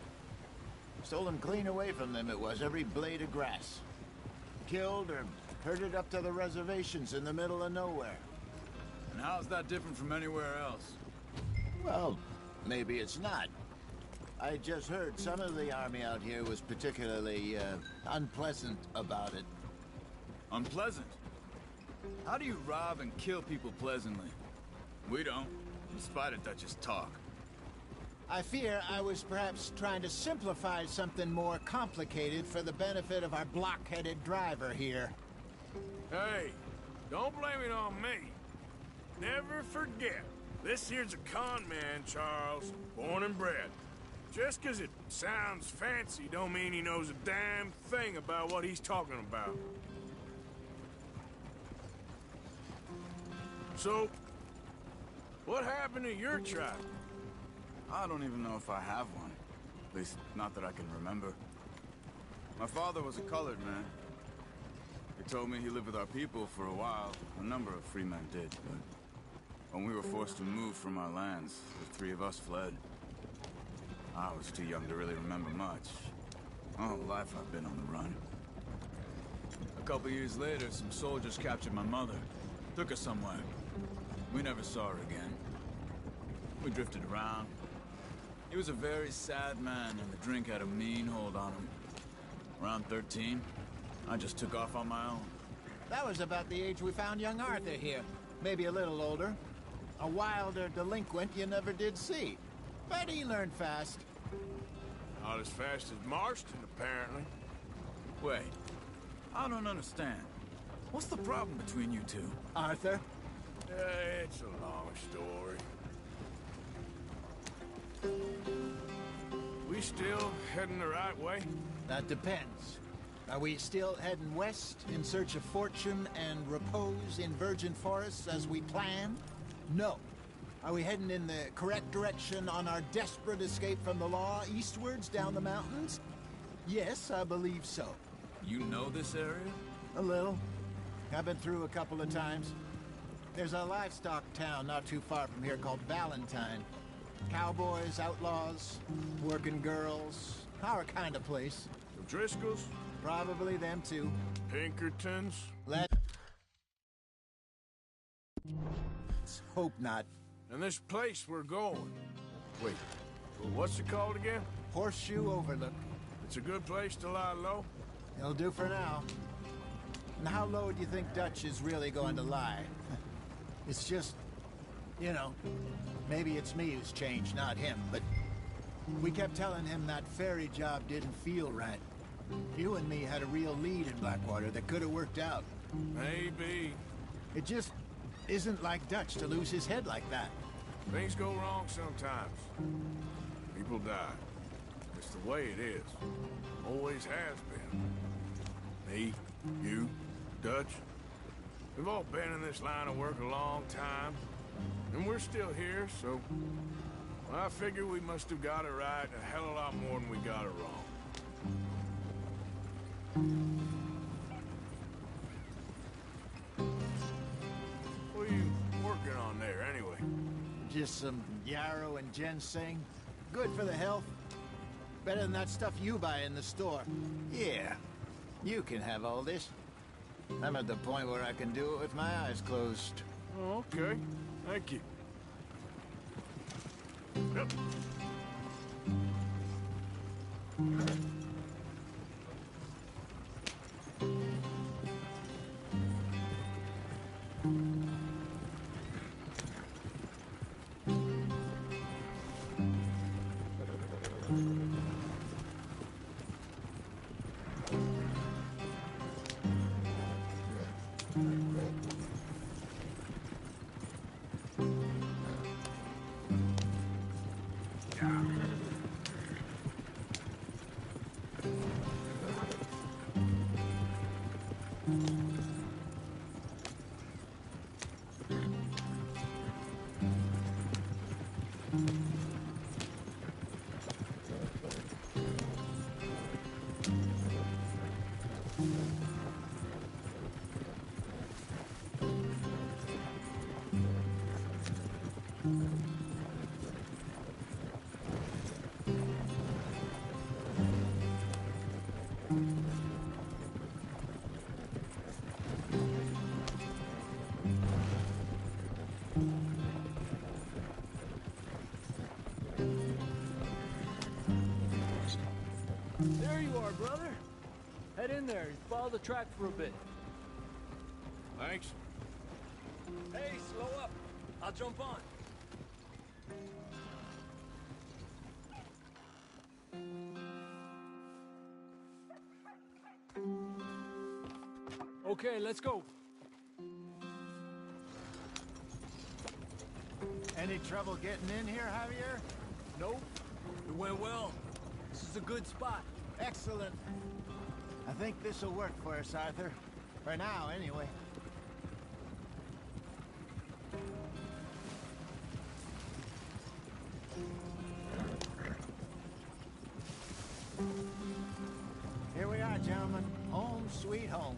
Speaker 8: Stolen clean away from them it was, every blade of grass. Killed or herded up to the reservations in the middle of nowhere.
Speaker 3: And how's that different from anywhere else?
Speaker 8: Well, maybe it's not. I just heard some of the army out here was particularly, unpleasant about it.
Speaker 3: Unpleasant? How do you rob and kill people pleasantly? We don't, despite it, that just talk.
Speaker 8: I fear I was perhaps trying to simplify something more complicated for the benefit of our block-headed driver here.
Speaker 2: Hey, don't blame it on me. Never forget, this here's a con man, Charles, born and bred. Just 'cause it sounds fancy don't mean he knows a damn thing about what he's talking about. So, what happened to your tribe?
Speaker 3: I don't even know if I have one. At least, not that I can remember. My father was a colored man. He told me he lived with our people for a while. A number of free men did, but when we were forced to move from our lands, the three of us fled. I was too young to really remember much. My whole life I've been on the run. A couple years later, some soldiers captured my mother. Took her somewhere. We never saw her again. We drifted around. He was a very sad man, and the drink had a mean hold on him. Around 13, I just took off on my own.
Speaker 8: That was about the age we found young Arthur here. Maybe a little older. A wilder delinquent you never did see. But he learned fast.
Speaker 2: Not as fast as Marston, apparently.
Speaker 3: Wait, I don't understand. What's the problem between you two?
Speaker 8: Arthur?
Speaker 2: It's a long story. We still heading the right way?
Speaker 8: That depends. Are we still heading west in search of fortune and repose in virgin forests as we planned? No. Are we heading in the correct direction on our desperate escape from the law eastwards down the mountains? Yes, I believe so.
Speaker 3: You know this area?
Speaker 8: A little. I've been through a couple of times. There's a livestock town not too far from here called Valentine. Cowboys, outlaws, working girls, our kind of place.
Speaker 2: The Driscolls?
Speaker 8: Probably them too.
Speaker 2: Pinkertons?
Speaker 8: Let's hope not.
Speaker 2: And this place we're going. Wait, what's it called again?
Speaker 8: Horseshoe Overlook.
Speaker 2: It's a good place to lie low?
Speaker 8: It'll do for now. And how low do you think Dutch is really going to lie? It's just, you know, maybe it's me who's changed, not him, but we kept telling him that ferry job didn't feel right. You and me had a real lead in Blackwater that could have worked out.
Speaker 2: Maybe.
Speaker 8: It just isn't like Dutch to lose his head like that.
Speaker 2: Things go wrong sometimes. People die. It's the way it is. Always has been. Me, you, Dutch. We've all been in this line of work a long time. And we're still here, so... I figure we must have got it right a hell of a lot more than we got it wrong. What are you working on there, anyway?
Speaker 8: Just some yarrow and ginseng. Good for the health. Better than that stuff you buy in the store. Yeah, you can have all this. I'm at the point where I can do it with my eyes closed.
Speaker 2: Oh, okay. Thank you. Yep.
Speaker 13: There you are, brother. Head in there and follow the track for a bit.
Speaker 2: Thanks.
Speaker 13: Hey, slow up. I'll jump on. Okay, let's go.
Speaker 8: Any trouble getting in here, Javier?
Speaker 13: Nope. It went well. This is a good spot.
Speaker 8: Excellent. I think this will work for us, Arthur. For now, anyway. Here we are, gentlemen. Home sweet home.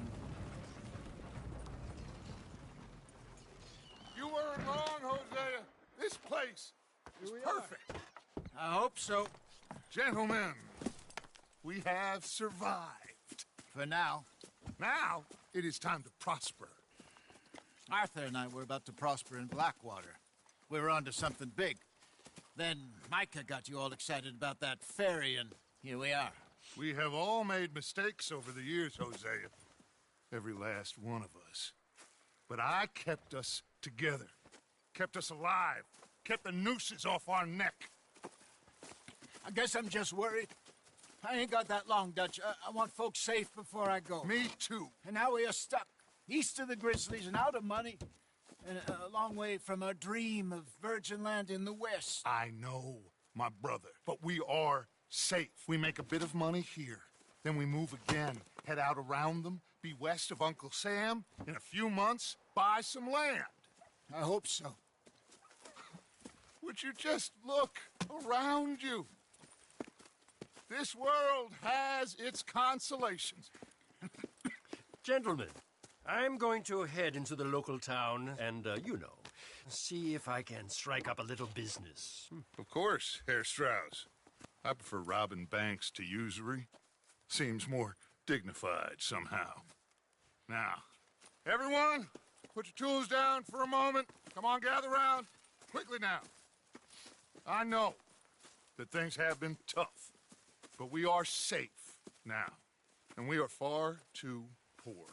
Speaker 6: You weren't wrong, Hosea. This place is perfect.
Speaker 8: I hope so.
Speaker 6: Gentlemen, we have survived.
Speaker 8: For now.
Speaker 6: Now, it is time to prosper.
Speaker 8: Arthur and I were about to prosper in Blackwater. We were on to something big. Then Micah got you all excited about that ferry, and here we are.
Speaker 6: We have all made mistakes over the years, Hosea. Every last one of us. But I kept us together. Kept us alive. Kept the nooses off our neck.
Speaker 8: I guess I'm just worried. I ain't got that long, Dutch. I want folks safe before I go.
Speaker 6: Me too.
Speaker 8: And now we are stuck, east of the Grizzlies and out of money, and a long way from our dream of virgin land in the west.
Speaker 6: I know, my brother, but we are safe. We make a bit of money here, Then we move again, head out around them, be west of Uncle Sam. In a few months, buy some land.
Speaker 8: I hope so.
Speaker 6: Would you just look around you? This world has its consolations.
Speaker 10: Gentlemen, I'm going to head into the local town and, see if I can strike up a little business.
Speaker 6: Of course, Herr Strauss. I prefer robbing banks to usury. Seems more dignified somehow. Now, everyone, put your tools down for a moment. Come on, gather round. Quickly now. I know that things have been tough, but we are safe now, and we are far too poor.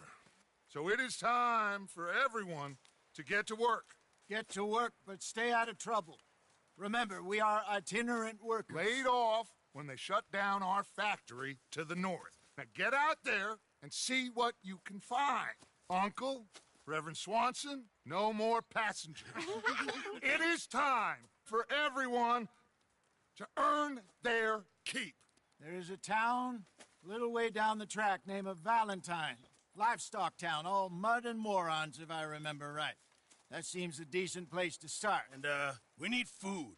Speaker 6: So it is time for everyone to get to work.
Speaker 8: Get to work, but stay out of trouble. Remember, we are itinerant workers.
Speaker 6: Laid off when they shut down our factory to the north. Now get out there and see what you can find. Uncle, Reverend Swanson, no more passengers. It is time for everyone to earn their keep.
Speaker 8: There is a town a little way down the track named Valentine. Livestock town, all mud and morons, if I remember right. That seems a decent place to start.
Speaker 1: And, we need food.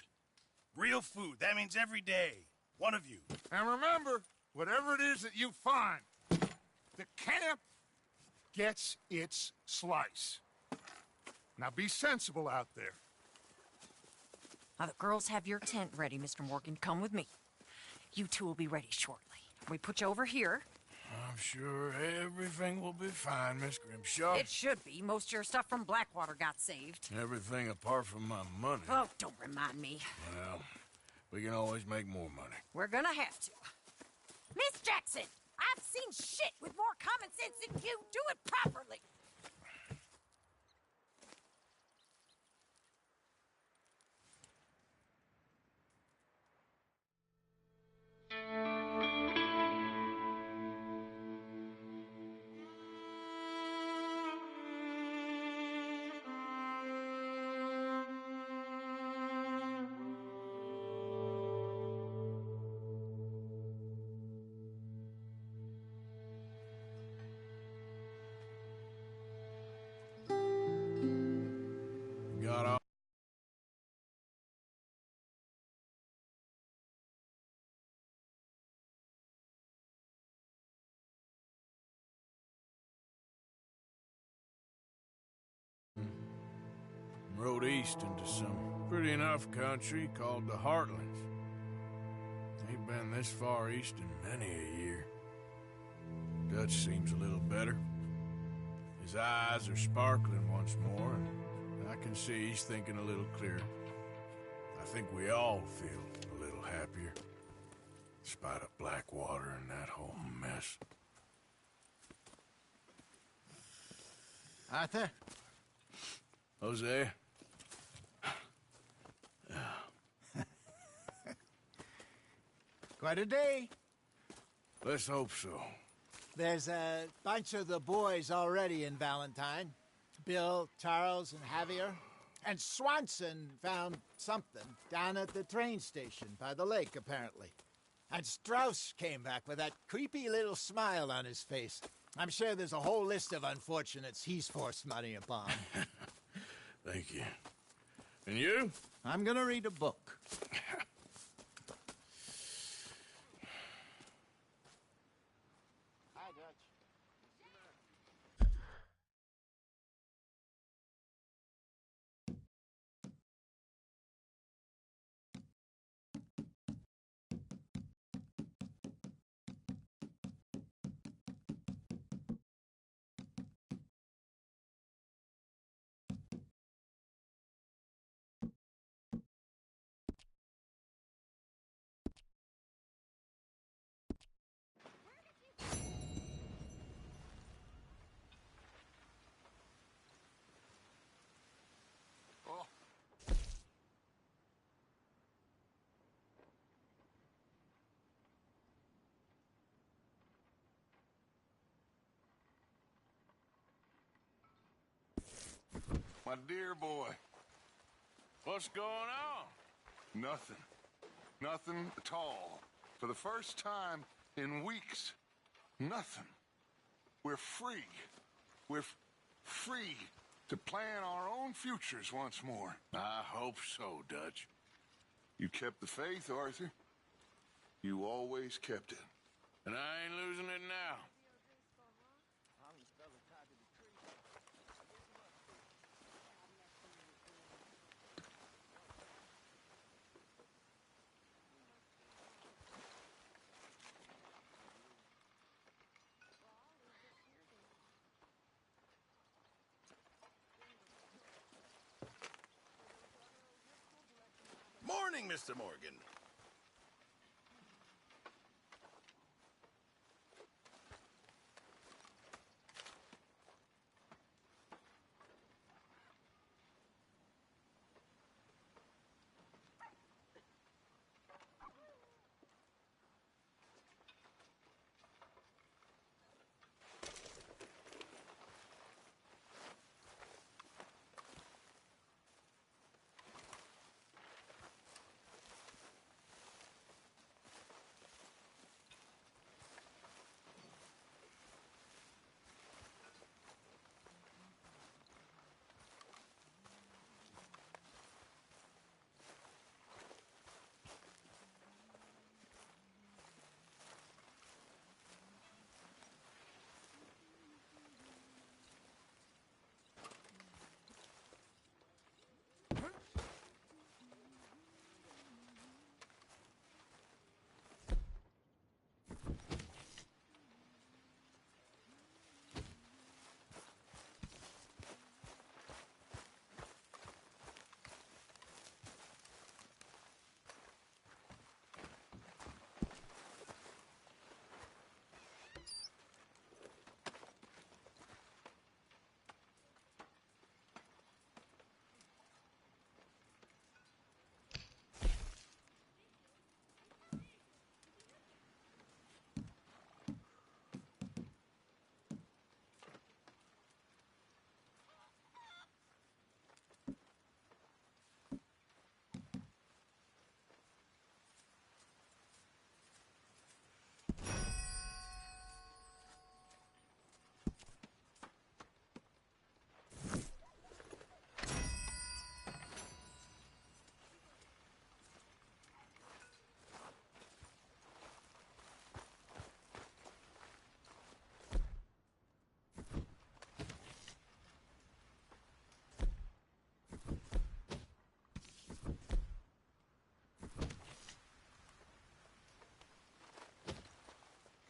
Speaker 1: Real food. That means every day. One of you.
Speaker 6: And remember, whatever it is that you find, the camp gets its slice. Now be sensible out there.
Speaker 14: Now, the girls have your tent ready, Mr. Morgan. Come with me. You two will be ready shortly. We put you over here.
Speaker 2: I'm sure everything will be fine, Miss Grimshaw.
Speaker 14: It should be. Most of your stuff from Blackwater got saved.
Speaker 2: Everything apart from my money.
Speaker 14: Oh, don't remind me.
Speaker 2: Well, we can always make more money.
Speaker 14: We're gonna have to. Miss Jackson, I've seen shit with more common sense than you. Do it properly.
Speaker 2: Got all. Rode east into some pretty enough country called the Heartlands. Ain't been this far east in many a year. Dutch seems a little better. His eyes are sparkling once more, and I can see he's thinking a little clearer. I think we all feel a little happier, in spite of Blackwater and that whole mess.
Speaker 8: Arthur?
Speaker 2: Jose?
Speaker 8: Quite a day.
Speaker 2: Let's hope so.
Speaker 8: There's a bunch of the boys already in Valentine. Bill, Charles, and Javier. And Swanson found something down at the train station by the lake, apparently. And Strauss came back with that creepy little smile on his face. I'm sure there's a whole list of unfortunates he's forced money upon.
Speaker 2: Thank you. And you?
Speaker 8: I'm gonna read a book. Hi, Dutch.
Speaker 6: My dear boy.
Speaker 2: What's going on?
Speaker 6: Nothing. Nothing at all. For the first time in weeks, Nothing. We're free. We're free to plan our own futures once more.
Speaker 15: I hope so, Dutch.
Speaker 6: You kept the faith, Arthur. You always kept it.
Speaker 15: And I ain't losing it now.
Speaker 1: Morning, Mr. Morgan.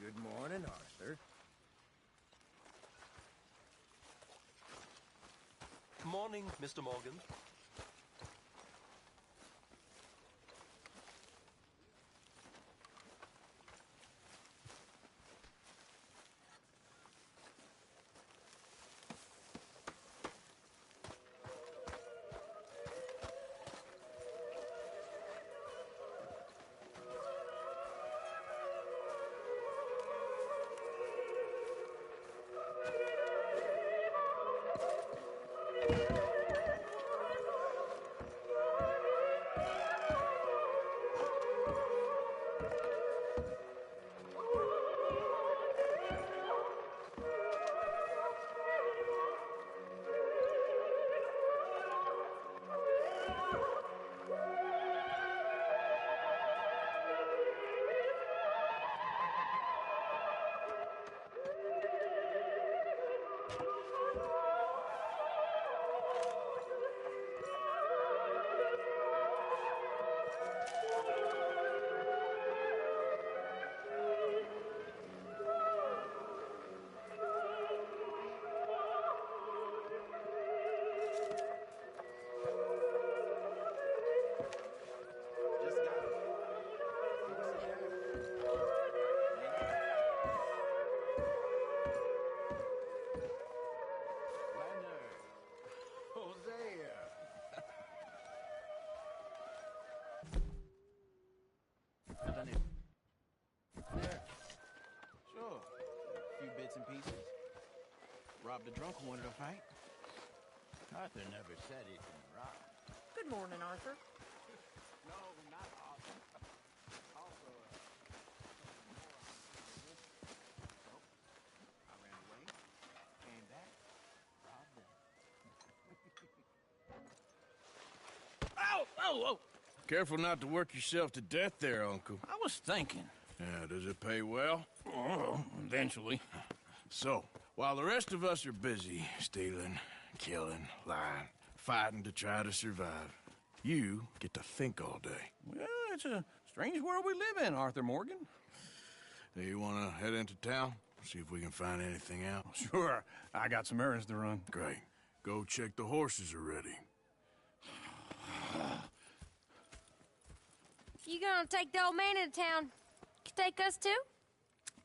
Speaker 10: Good morning, Arthur.
Speaker 16: Morning, Mr. Morgan.
Speaker 9: Sure. A few bits and pieces. Robbed a drunk who wanted to fight. Arthur never said he can rob.
Speaker 14: Good morning, Arthur.
Speaker 9: No, not Arthur. Also, Whoa.
Speaker 2: Careful not to work yourself to death there, Uncle.
Speaker 9: I was thinking.
Speaker 2: Yeah, does it pay well?
Speaker 9: Oh, eventually.
Speaker 2: So, while the rest of us are busy stealing, killing, lying, fighting to try to survive, you get to think all day.
Speaker 9: Well, it's a strange world we live in, Arthur Morgan.
Speaker 2: Hey, you want to head into town? See if we can find anything out?
Speaker 9: Sure. I got some errands to run.
Speaker 2: Great. Go check the horses are ready.
Speaker 17: You gonna take the old man into town? You take us too?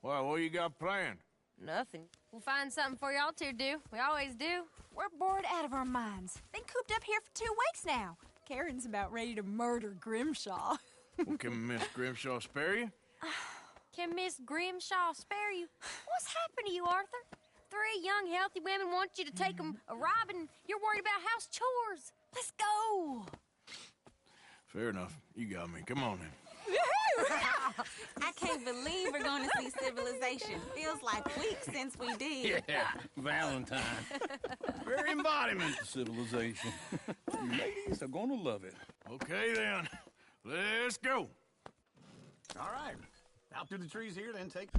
Speaker 2: Well, what you got planned?
Speaker 17: Nothing. We'll find something for y'all to do. We always do.
Speaker 18: We're bored out of our minds. Been cooped up here for 2 weeks now. Karen's about ready to murder Grimshaw.
Speaker 2: Well, can Miss Grimshaw spare you?
Speaker 17: Can Miss Grimshaw spare you? What's happened to you, Arthur? 3 young, healthy women want you to take them a robbing. You're worried about house chores. Let's go.
Speaker 2: Fair enough. You got me. Come on then.
Speaker 18: I can't believe we're going to see civilization. Feels like weeks since we did.
Speaker 9: Yeah, Valentine. Very embodiment of civilization. Ladies are gonna love it.
Speaker 2: Okay then. Let's go.
Speaker 9: All right. Out through the trees here, then take...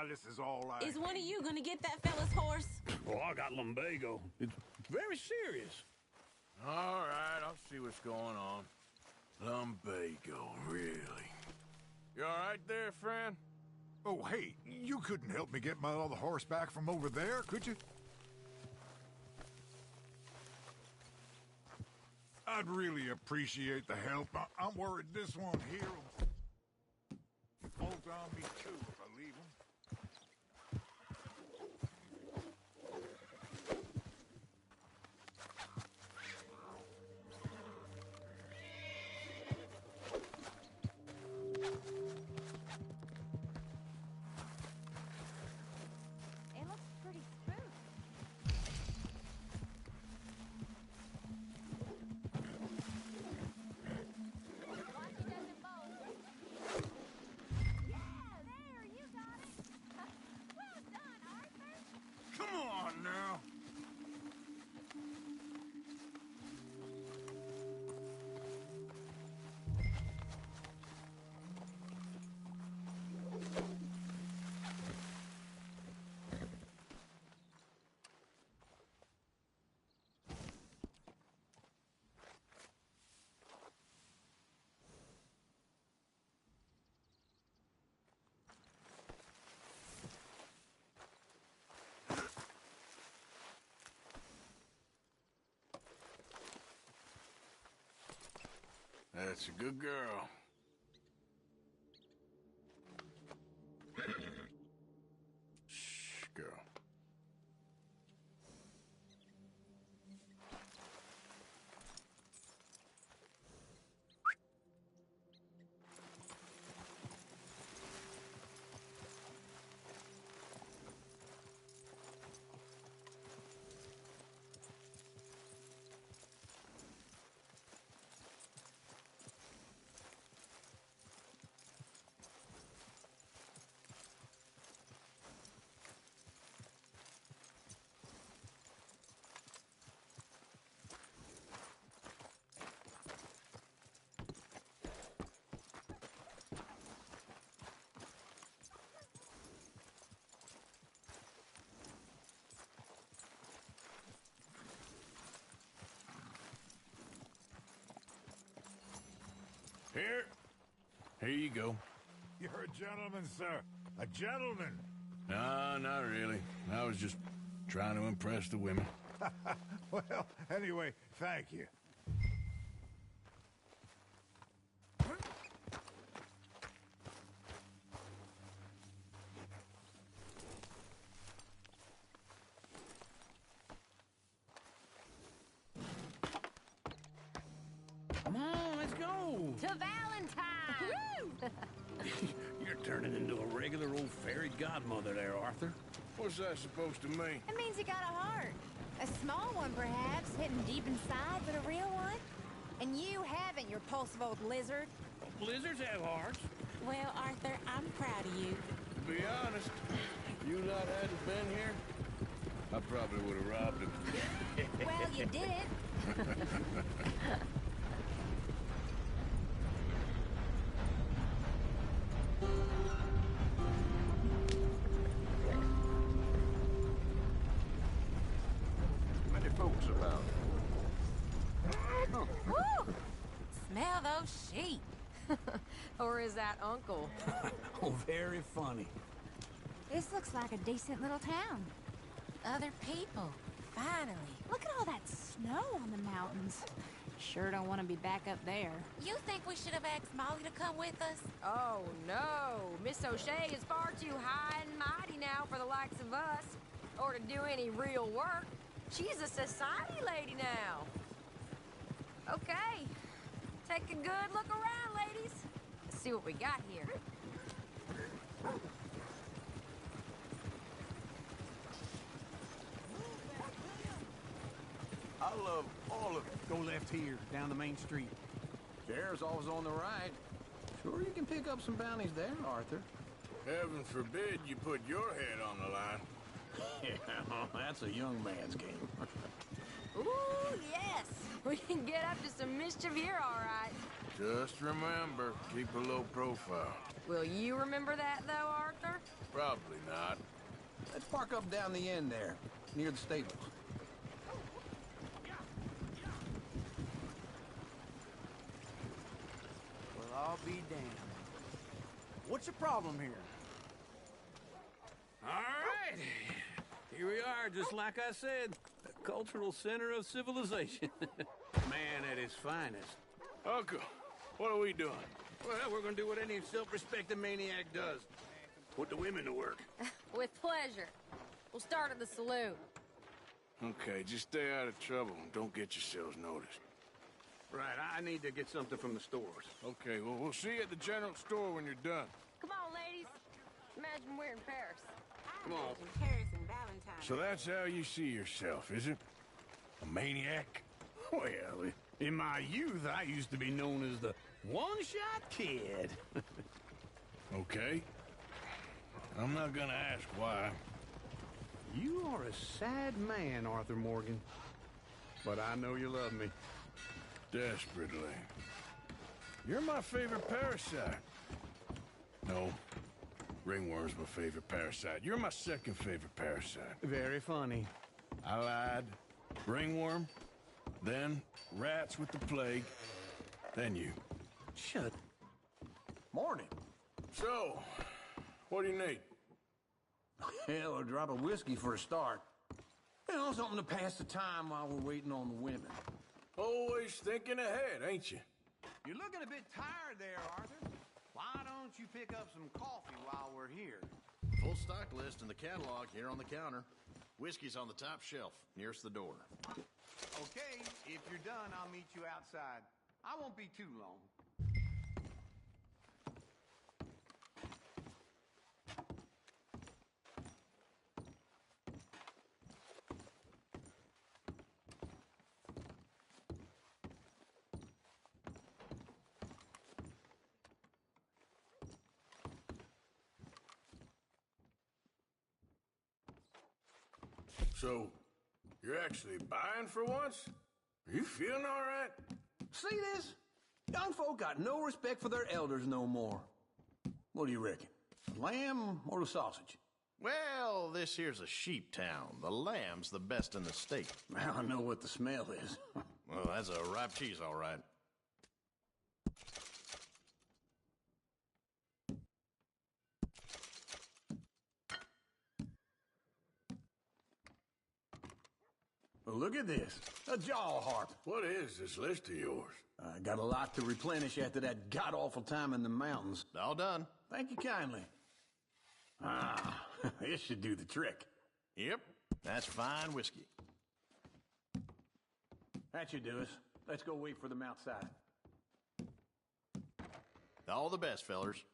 Speaker 6: this is all right.
Speaker 18: Is one of you gonna get that fella's horse?
Speaker 4: Well, I got lumbago. It's very serious.
Speaker 15: All right, I'll see what's going on. Lumbago, really? You all right there, friend?
Speaker 6: Oh, hey, you couldn't help me get my other horse back from over there, could you? I'd really appreciate the help. I'm worried this one here will bolt on me too if I leave him.
Speaker 12: It looks pretty spooky.
Speaker 2: Come on now.
Speaker 15: That's a good girl. Shh, girl. Here you go.
Speaker 6: You're a gentleman, sir. A gentleman.
Speaker 15: No, not really. I was just trying to impress the women.
Speaker 6: Well, anyway, thank you.
Speaker 4: Come on, let's go.
Speaker 17: To Valentine!
Speaker 4: You're turning into a regular old fairy godmother there, Arthur.
Speaker 15: What's that supposed to mean?
Speaker 12: It means you got a heart. A small one, perhaps, hidden deep inside, but a real one. And you haven't, you repulsive old lizard.
Speaker 4: Blizzards have hearts.
Speaker 18: Well, Arthur, I'm proud of you.
Speaker 15: To be honest, if you lot hadn't been here, I probably would have robbed him.
Speaker 12: Well, you did it.
Speaker 4: Many folks about.
Speaker 14: Woo! Smell those sheep. Or is that Uncle?
Speaker 4: Oh, very funny.
Speaker 12: This looks like a decent little town.
Speaker 14: Other people. Finally.
Speaker 12: Look at all that snow on the mountains. Sure don't want to be back up there.
Speaker 14: You think we should have asked Molly to come with us?
Speaker 17: Oh, no. Miss O'Shea is far too high and mighty now for the likes of us, or to do any real work. She's a society lady now. Okay. Take a good look around, ladies. Let's see what we got here.
Speaker 3: I love all of it.
Speaker 9: Go left here, down the main street.
Speaker 3: Sheriff's always on the right.
Speaker 9: Sure you can pick up some bounties there, Arthur.
Speaker 15: Heaven forbid you put your head on the line.
Speaker 9: Yeah, that's a young man's game.
Speaker 17: Ooh, yes. We can get up to some mischief here, all right.
Speaker 15: Just remember, keep a low profile.
Speaker 17: Will you remember that, though, Arthur?
Speaker 15: Probably not.
Speaker 4: Let's park up down the end there, near the stables.
Speaker 9: Well, I'll be damned. What's the problem here?
Speaker 4: All right. Here we are, just like I said. The cultural center of civilization. Man at his finest.
Speaker 15: Uncle, what are we doing?
Speaker 4: Well, we're gonna do what any self-respecting maniac does. Put the women to work.
Speaker 17: With pleasure. We'll start at the saloon.
Speaker 15: Okay, just stay out of trouble and don't get yourselves noticed.
Speaker 4: Right, I need to get something from the stores.
Speaker 15: Okay, well, we'll see you at the general store when you're done.
Speaker 17: Come on, ladies. Imagine we're in Paris.
Speaker 15: Come on.
Speaker 18: Paris and Valentine.
Speaker 15: So that's how you see yourself, is it? A maniac?
Speaker 4: Well, in my youth, I used to be known as the one-shot kid.
Speaker 15: Okay. I'm not gonna ask why.
Speaker 4: You are a sad man, Arthur Morgan. But I know you love me.
Speaker 15: Desperately. You're my favorite parasite. No. Ringworm's my favorite parasite. You're my second favorite parasite.
Speaker 4: Very funny.
Speaker 15: I lied. Ringworm, then rats with the plague, then you.
Speaker 4: Shut. Morning.
Speaker 15: So, what do you need?
Speaker 4: Hell, a drop of whiskey for a start. You know, something to pass the time while we're waiting on the women.
Speaker 15: Always thinking ahead, ain't you?
Speaker 9: You're looking a bit tired there, Arthur. Why don't you pick up some coffee while we're here?
Speaker 19: Full stock list in the catalog here on the counter. Whiskey's on the top shelf, nearest the door.
Speaker 9: Okay, if you're done, I'll meet you outside. I won't be too long.
Speaker 15: So, you're actually buying for once? Are you feeling all right?
Speaker 4: See this? Young folk got no respect for their elders no more. What do you reckon? The lamb or the sausage?
Speaker 19: Well, this here's a sheep town. The lamb's the best in the state.
Speaker 4: I know what the smell is.
Speaker 19: Well, that's a ripe cheese, all right.
Speaker 4: Well, look at this. A jaw harp.
Speaker 15: What is this list of yours?
Speaker 4: I got a lot to replenish after that god-awful time in the mountains.
Speaker 19: All done.
Speaker 4: Thank you kindly. Ah, this should do the trick.
Speaker 19: Yep, that's fine whiskey.
Speaker 4: That should do us. Let's go wait for them outside.
Speaker 19: All the best, fellers.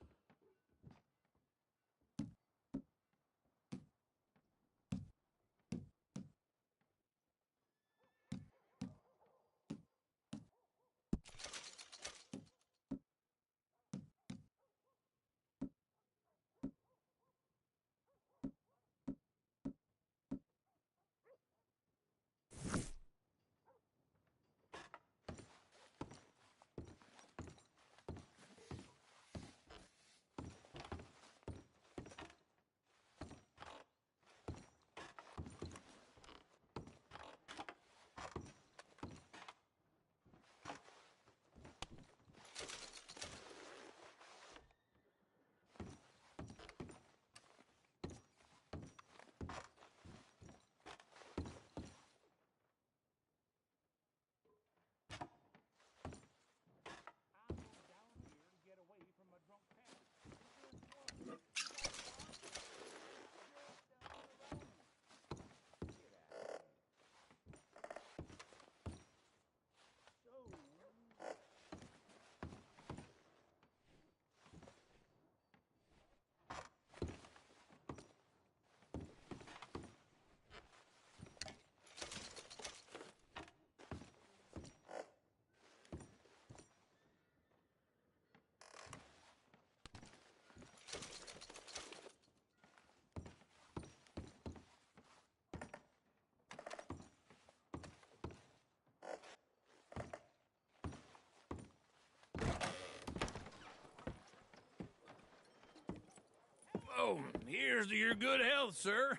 Speaker 4: Oh, here's to your good health, sir.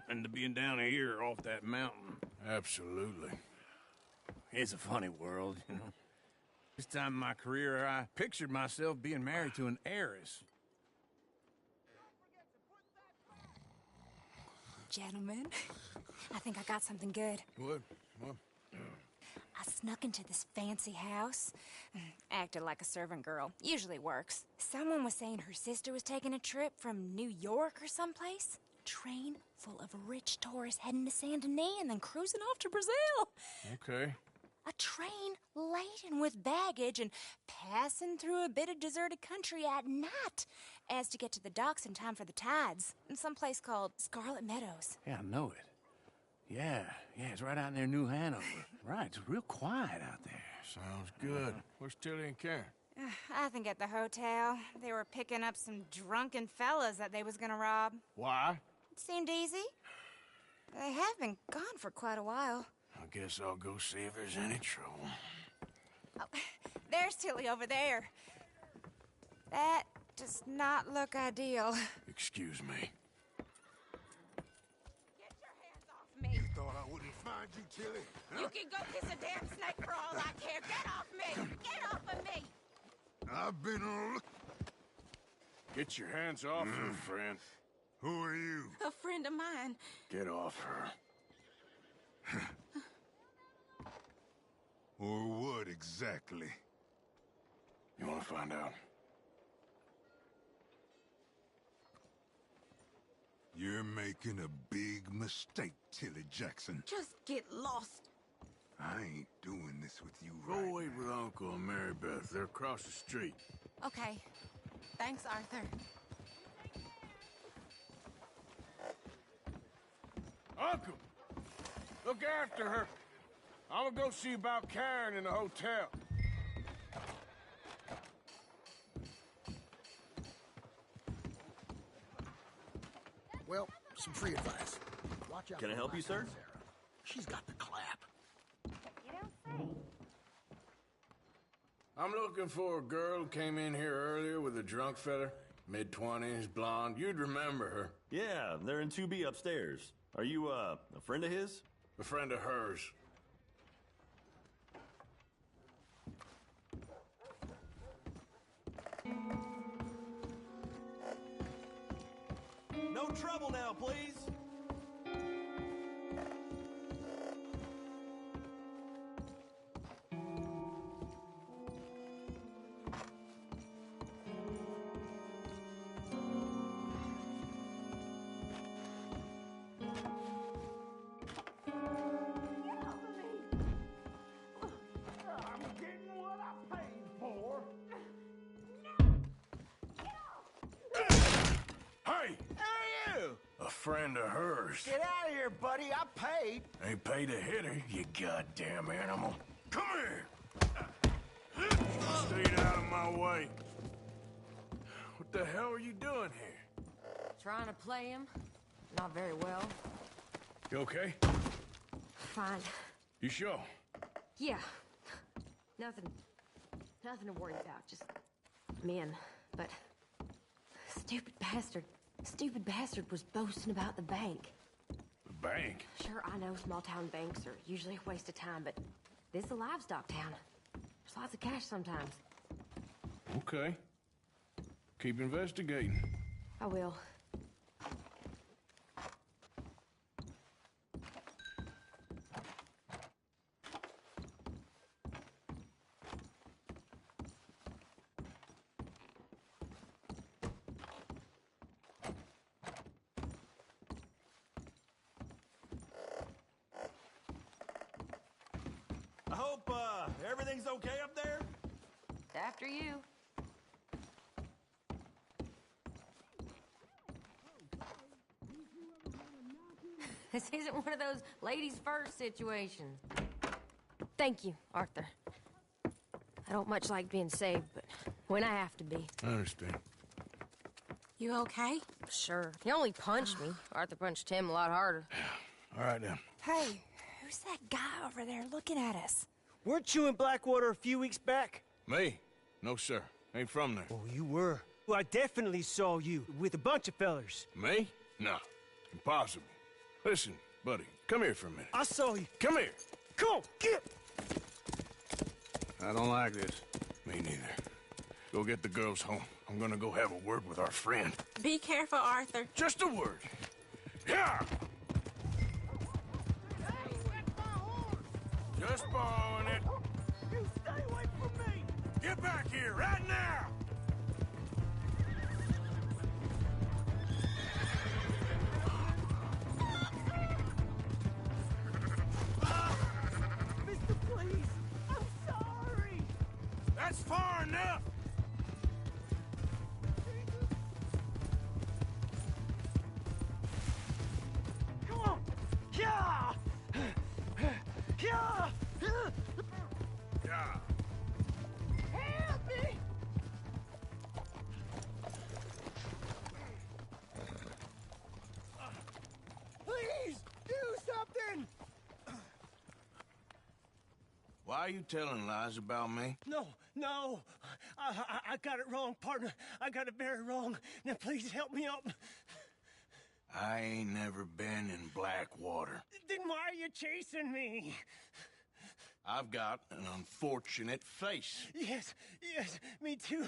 Speaker 4: And to being down here off that mountain.
Speaker 2: Absolutely.
Speaker 4: It's a funny world, you know. This time in my career, I pictured myself being married to an heiress.
Speaker 18: Gentlemen, I think I got something good.
Speaker 2: What?
Speaker 18: I snuck into this fancy house. Acted like a servant girl. Usually works. Someone was saying her sister was taking a trip from New York or someplace. Train full of rich tourists heading to Saint Denis and then cruising off to Brazil.
Speaker 2: Okay.
Speaker 18: A train laden with baggage and passing through a bit of deserted country at night as to get to the docks in time for the tides in some place called Scarlet Meadows.
Speaker 4: Yeah, I know it. Yeah, it's right out near New Hanover. Right, it's real quiet out there.
Speaker 2: Sounds good. Where's Tilly and Karen?
Speaker 18: I think at the hotel. They were picking up some drunken fellas that they was gonna rob.
Speaker 2: Why?
Speaker 18: It seemed easy. They have been gone for quite a while.
Speaker 2: I guess I'll go see if there's any trouble.
Speaker 18: Oh, there's Tilly over there. That does not look ideal.
Speaker 2: Excuse me.
Speaker 18: Me.
Speaker 6: Thought I wouldn't find you, Tilly. Huh?
Speaker 18: You can go kiss a damn snake for all I care. Get off me! Get off of me!
Speaker 6: I've been on.
Speaker 2: Get your hands off her, friend.
Speaker 6: Who are you?
Speaker 18: A friend of mine.
Speaker 2: Get off her.
Speaker 6: Or what exactly?
Speaker 2: You want to find out?
Speaker 6: You're making a big mistake, Tilly Jackson.
Speaker 18: Just get lost.
Speaker 6: I ain't doing this with you
Speaker 2: Go
Speaker 6: right
Speaker 2: wait
Speaker 6: now.
Speaker 2: with Uncle and Mary Beth. They're across the street.
Speaker 18: Okay. Thanks, Arthur.
Speaker 2: Uncle! Look after her. I'm gonna go see about Karen in the hotel.
Speaker 20: Well, some free advice. Watch out.
Speaker 16: Can I help you, sir?
Speaker 20: Sarah. She's got the clap.
Speaker 18: You don't say.
Speaker 2: I'm looking for a girl who came in here earlier with a drunk fella. Mid-20s, blonde. You'd remember her.
Speaker 16: Yeah, they're in 2B upstairs. Are you, a friend of his?
Speaker 2: A friend of hers.
Speaker 16: No trouble now, please.
Speaker 2: A friend of hers.
Speaker 20: Get out of here, buddy. I paid.
Speaker 2: Ain't paid to hit her, you goddamn animal. Come here! Stay out of my way. What the hell are you doing here?
Speaker 17: Trying to play him. Not very well.
Speaker 2: You okay?
Speaker 17: Fine.
Speaker 2: You sure?
Speaker 17: Yeah. Nothing to worry about. Just men. But stupid bastard was boasting about the bank.
Speaker 2: The bank?
Speaker 17: Sure, I know small town banks are usually a waste of time, but this is a livestock town. There's lots of cash sometimes.
Speaker 2: Okay. Keep investigating.
Speaker 17: I will.
Speaker 16: I hope, everything's okay up there?
Speaker 17: After you. This isn't one of those ladies first situations. Thank you, Arthur. I don't much like being saved, but when I have to be.
Speaker 2: I understand.
Speaker 18: You okay?
Speaker 17: Sure. He only punched me. Arthur punched him a lot harder.
Speaker 2: All right, then.
Speaker 18: Hey, who's that guy over there looking at us?
Speaker 21: Weren't you in Blackwater a few weeks back?
Speaker 2: Me? No, sir. Ain't from there.
Speaker 21: Oh, you were.
Speaker 13: Well, I definitely saw you with a bunch of fellers.
Speaker 2: Me? No. Impossible. Listen, buddy, come here for a minute.
Speaker 13: I saw you.
Speaker 2: Come here.
Speaker 13: Come on, get!
Speaker 2: I don't like this. Me neither. Go get the girls home. I'm gonna go have a word with our friend.
Speaker 21: Be careful, Arthur.
Speaker 2: Just a word. Yeah! Just borrowing it.
Speaker 13: You stay away from me!
Speaker 2: Get back here right now!
Speaker 13: Mister, please! I'm sorry!
Speaker 2: That's far enough!
Speaker 13: Come on! Yeah! Yeah!
Speaker 2: Yeah.
Speaker 13: Help me! Please, do something!
Speaker 2: Why are you telling lies about me?
Speaker 13: No, no. I got it wrong, partner. I got it very wrong. Now, please help me up.
Speaker 2: I ain't never been in Blackwater.
Speaker 13: Then why are you chasing me?
Speaker 2: I've got an unfortunate face.
Speaker 13: Yes, yes, me too.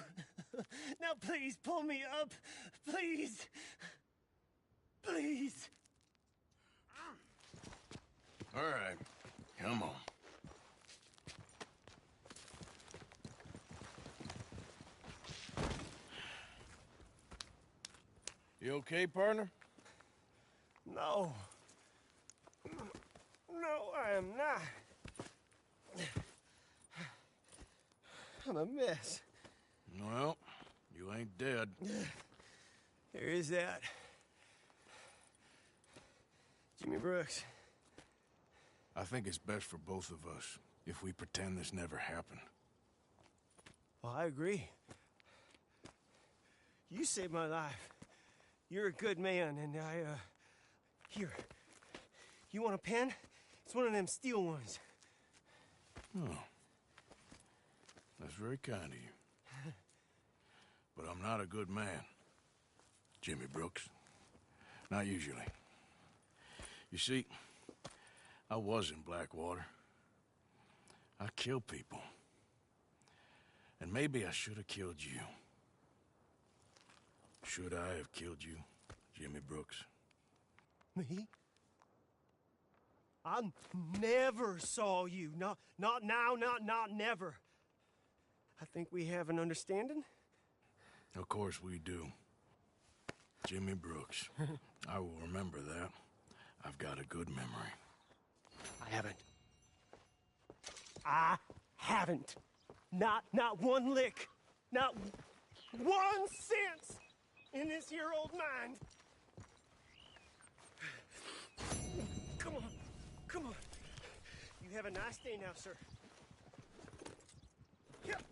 Speaker 13: Now, please, pull me up. Please. Please.
Speaker 2: All right, come on. You okay, partner?
Speaker 13: No. No, I am not. I'm a mess.
Speaker 2: Well, you ain't dead.
Speaker 13: There is that. Jimmy Brooks.
Speaker 2: I think it's best for both of us if we pretend this never happened.
Speaker 13: Well, I agree. You saved my life. You're a good man, and here. You want a pen? It's one of them steel ones.
Speaker 2: Oh. That's very kind of you. But I'm not a good man, Jimmy Brooks. Not usually. You see, I was in Blackwater. I killed people. And maybe I should have killed you. Should I have killed you, Jimmy Brooks?
Speaker 13: Me? I never saw you. Not now, not never. I think we have an understanding.
Speaker 2: Of course we do. Jimmy Brooks. I will remember that. I've got a good memory.
Speaker 13: I haven't. Not one lick. Not 1 cent in this here old mind. Come on. Come on. You have a nice day now, sir. Yep.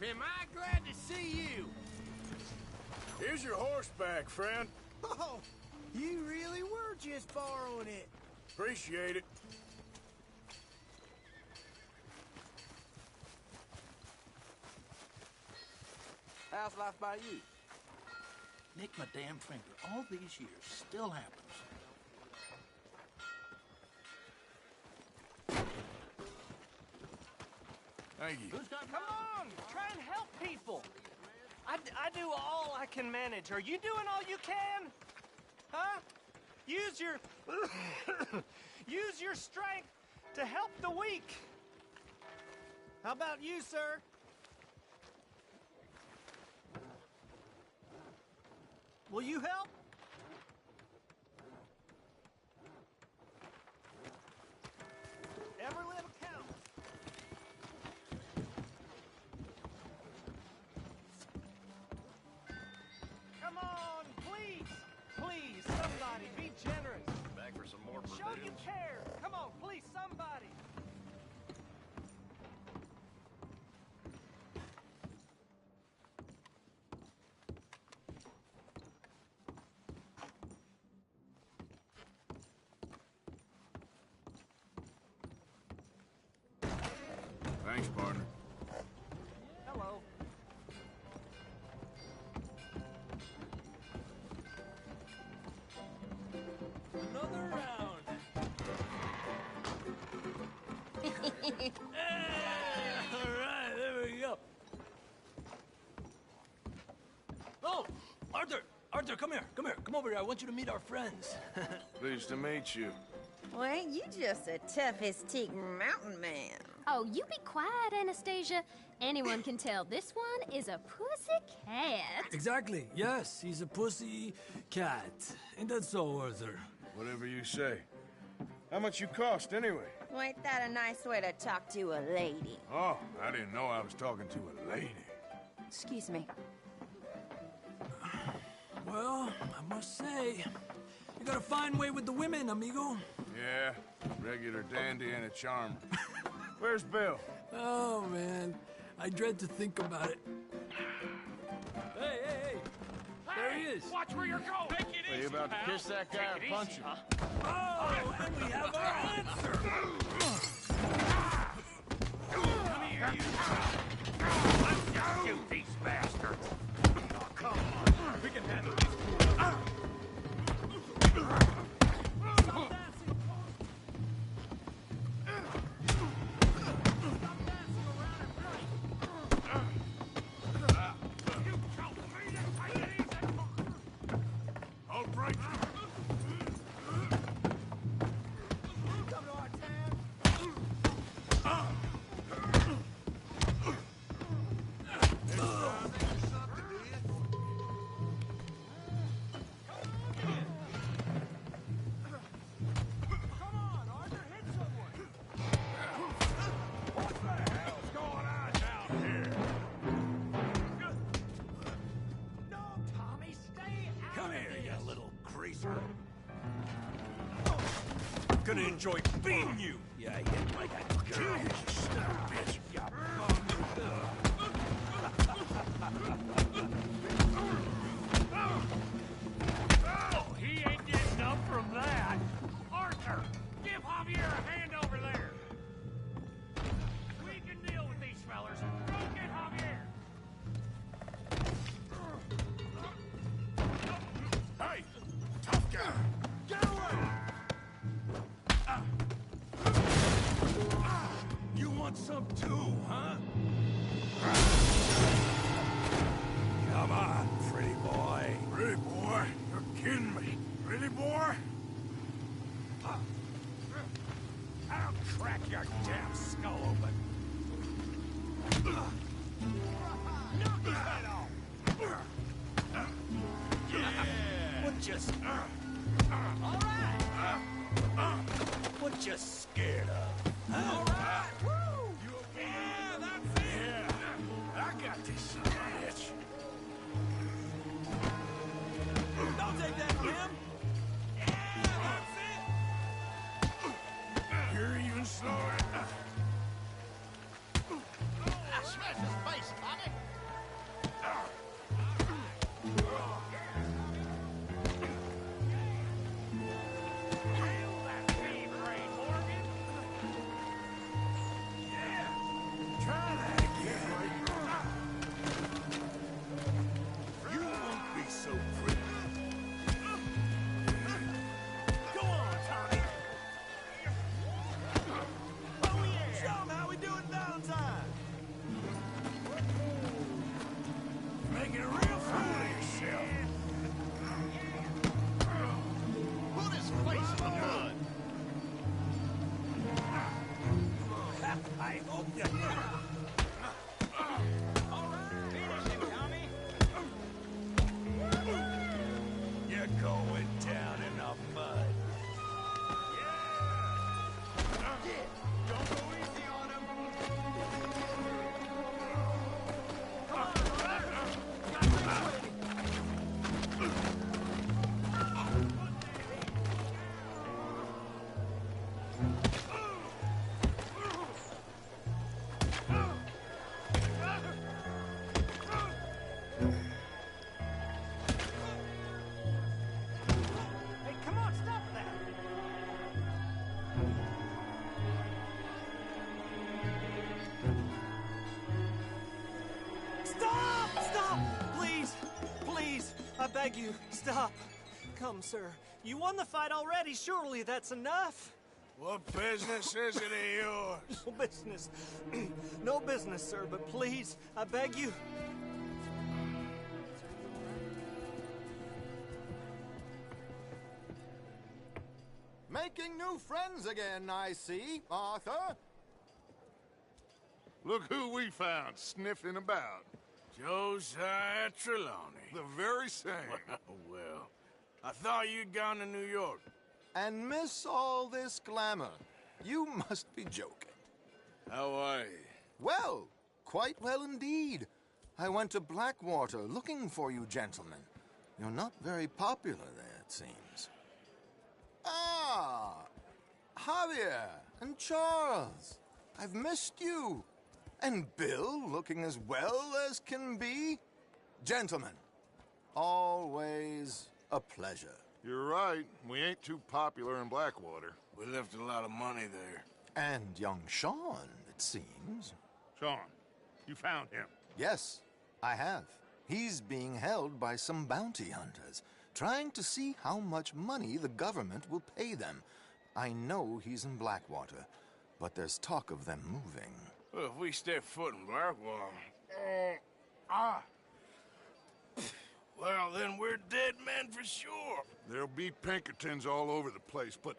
Speaker 11: Am I glad to see you?
Speaker 2: Here's your horseback, friend.
Speaker 8: Oh, you really were just borrowing it.
Speaker 2: Appreciate it.
Speaker 9: How's life by you? Nick my damn finger. All these years still happens.
Speaker 2: Thank you.
Speaker 13: Come on, try and help people. I do all I can manage. Are you doing all you can? Huh? Use your use your strength to help the weak. How about you, sir? Will you help? Every little counts. Come on, please. Please, somebody, be generous.
Speaker 19: Back for some more
Speaker 13: Show you
Speaker 19: provisions?
Speaker 13: care. Come on, please, somebody.
Speaker 2: Thanks, partner.
Speaker 13: Hello. Another round.
Speaker 4: Hey, all right, there we go. Oh, Arthur, come here, come over here. I want you to meet our friends.
Speaker 2: Pleased to meet you.
Speaker 17: Well, ain't you just a tough-as-teak mountain man?
Speaker 21: Oh, you be quiet, Anastasia. Anyone can tell this one is a pussy cat.
Speaker 4: Exactly, yes, he's a pussy cat. Ain't that so, Arthur?
Speaker 2: Whatever you say. How much you cost, anyway?
Speaker 17: Well, ain't that a nice way to talk to a lady?
Speaker 2: Oh, I didn't know I was talking to a lady.
Speaker 17: Excuse me.
Speaker 4: Well, I must say, you got a fine way with the women, amigo.
Speaker 2: Yeah, regular dandy and a charmer. Where's Bill?
Speaker 4: Oh, man, I dread to think about it. Hey! There he is.
Speaker 11: Watch where you're going. Take it
Speaker 19: Are
Speaker 11: easy,
Speaker 19: you about to
Speaker 11: pal.
Speaker 19: kiss that guy
Speaker 11: Take
Speaker 19: or
Speaker 11: it
Speaker 19: punch
Speaker 11: easy,
Speaker 19: him?
Speaker 4: Oh, and we have our answer.
Speaker 11: Come here, you. Let's shoot these bastards. Oh, come on. We can handle this.
Speaker 2: I'll break you.
Speaker 4: Gonna enjoy beating you. Yeah, I hit like a girl. Bitch.
Speaker 11: Oh, he ain't getting up from that. Arthur, give Javier a hand over there. We can deal with these fellers. Go get Javier.
Speaker 2: Hey, tough guy.
Speaker 11: Get away!
Speaker 4: You want some too, huh? Come on, pretty boy.
Speaker 2: Pretty boy? You're kidding me. Pretty boy?
Speaker 11: I'll crack your damn skull open. Knock his head off.
Speaker 4: What you...
Speaker 11: All right.
Speaker 4: What you scared of? Huh?
Speaker 11: All right. Woo! Yeah, that's it.
Speaker 2: Yeah, I got this son of a bitch.
Speaker 4: Don't take that from him.
Speaker 11: Yeah, that's it.
Speaker 2: You're even slower.
Speaker 19: Smash his face, Bobby.
Speaker 13: beg you, stop. Come, sir. You won the fight already. Surely that's enough.
Speaker 2: What business is it of yours?
Speaker 13: No business. No business, sir, but please, I beg you.
Speaker 5: Making new friends again, I see, Arthur.
Speaker 6: Look who we found sniffing about.
Speaker 2: Josiah Trelawney.
Speaker 6: The very same.
Speaker 2: Well, I thought you'd gone to New York.
Speaker 5: And miss all this glamour. You must be joking.
Speaker 2: How are you?
Speaker 5: Well, quite well indeed. I went to Blackwater looking for you gentlemen. You're not very popular there, it seems. Ah, Javier and Charles. I've missed you. And Bill looking as well as can be. Gentlemen, always a pleasure.
Speaker 6: You're right. We ain't too popular in Blackwater.
Speaker 2: We left a lot of money there.
Speaker 5: And young Sean, it seems.
Speaker 6: Sean, you found him?
Speaker 5: Yes, I have. He's being held by some bounty hunters, trying to see how much money the government will pay them. I know he's in Blackwater, but there's talk of them moving.
Speaker 2: Well, if we step foot in Blackwater... Well, then we're dead men for sure.
Speaker 6: There'll be Pinkertons all over the place, but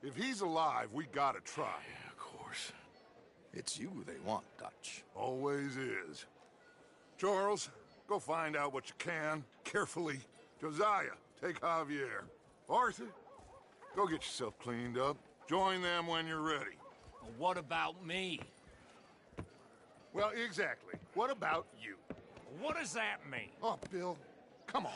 Speaker 6: if he's alive, we gotta try.
Speaker 2: Yeah, of course.
Speaker 5: It's you they want, Dutch.
Speaker 6: Always is. Charles, go find out what you can, carefully. Josiah, take Javier. Arthur, go get yourself cleaned up. Join them when you're ready.
Speaker 11: What about me?
Speaker 6: Well, exactly. What about you?
Speaker 11: What does that mean?
Speaker 6: Oh, Bill, come on.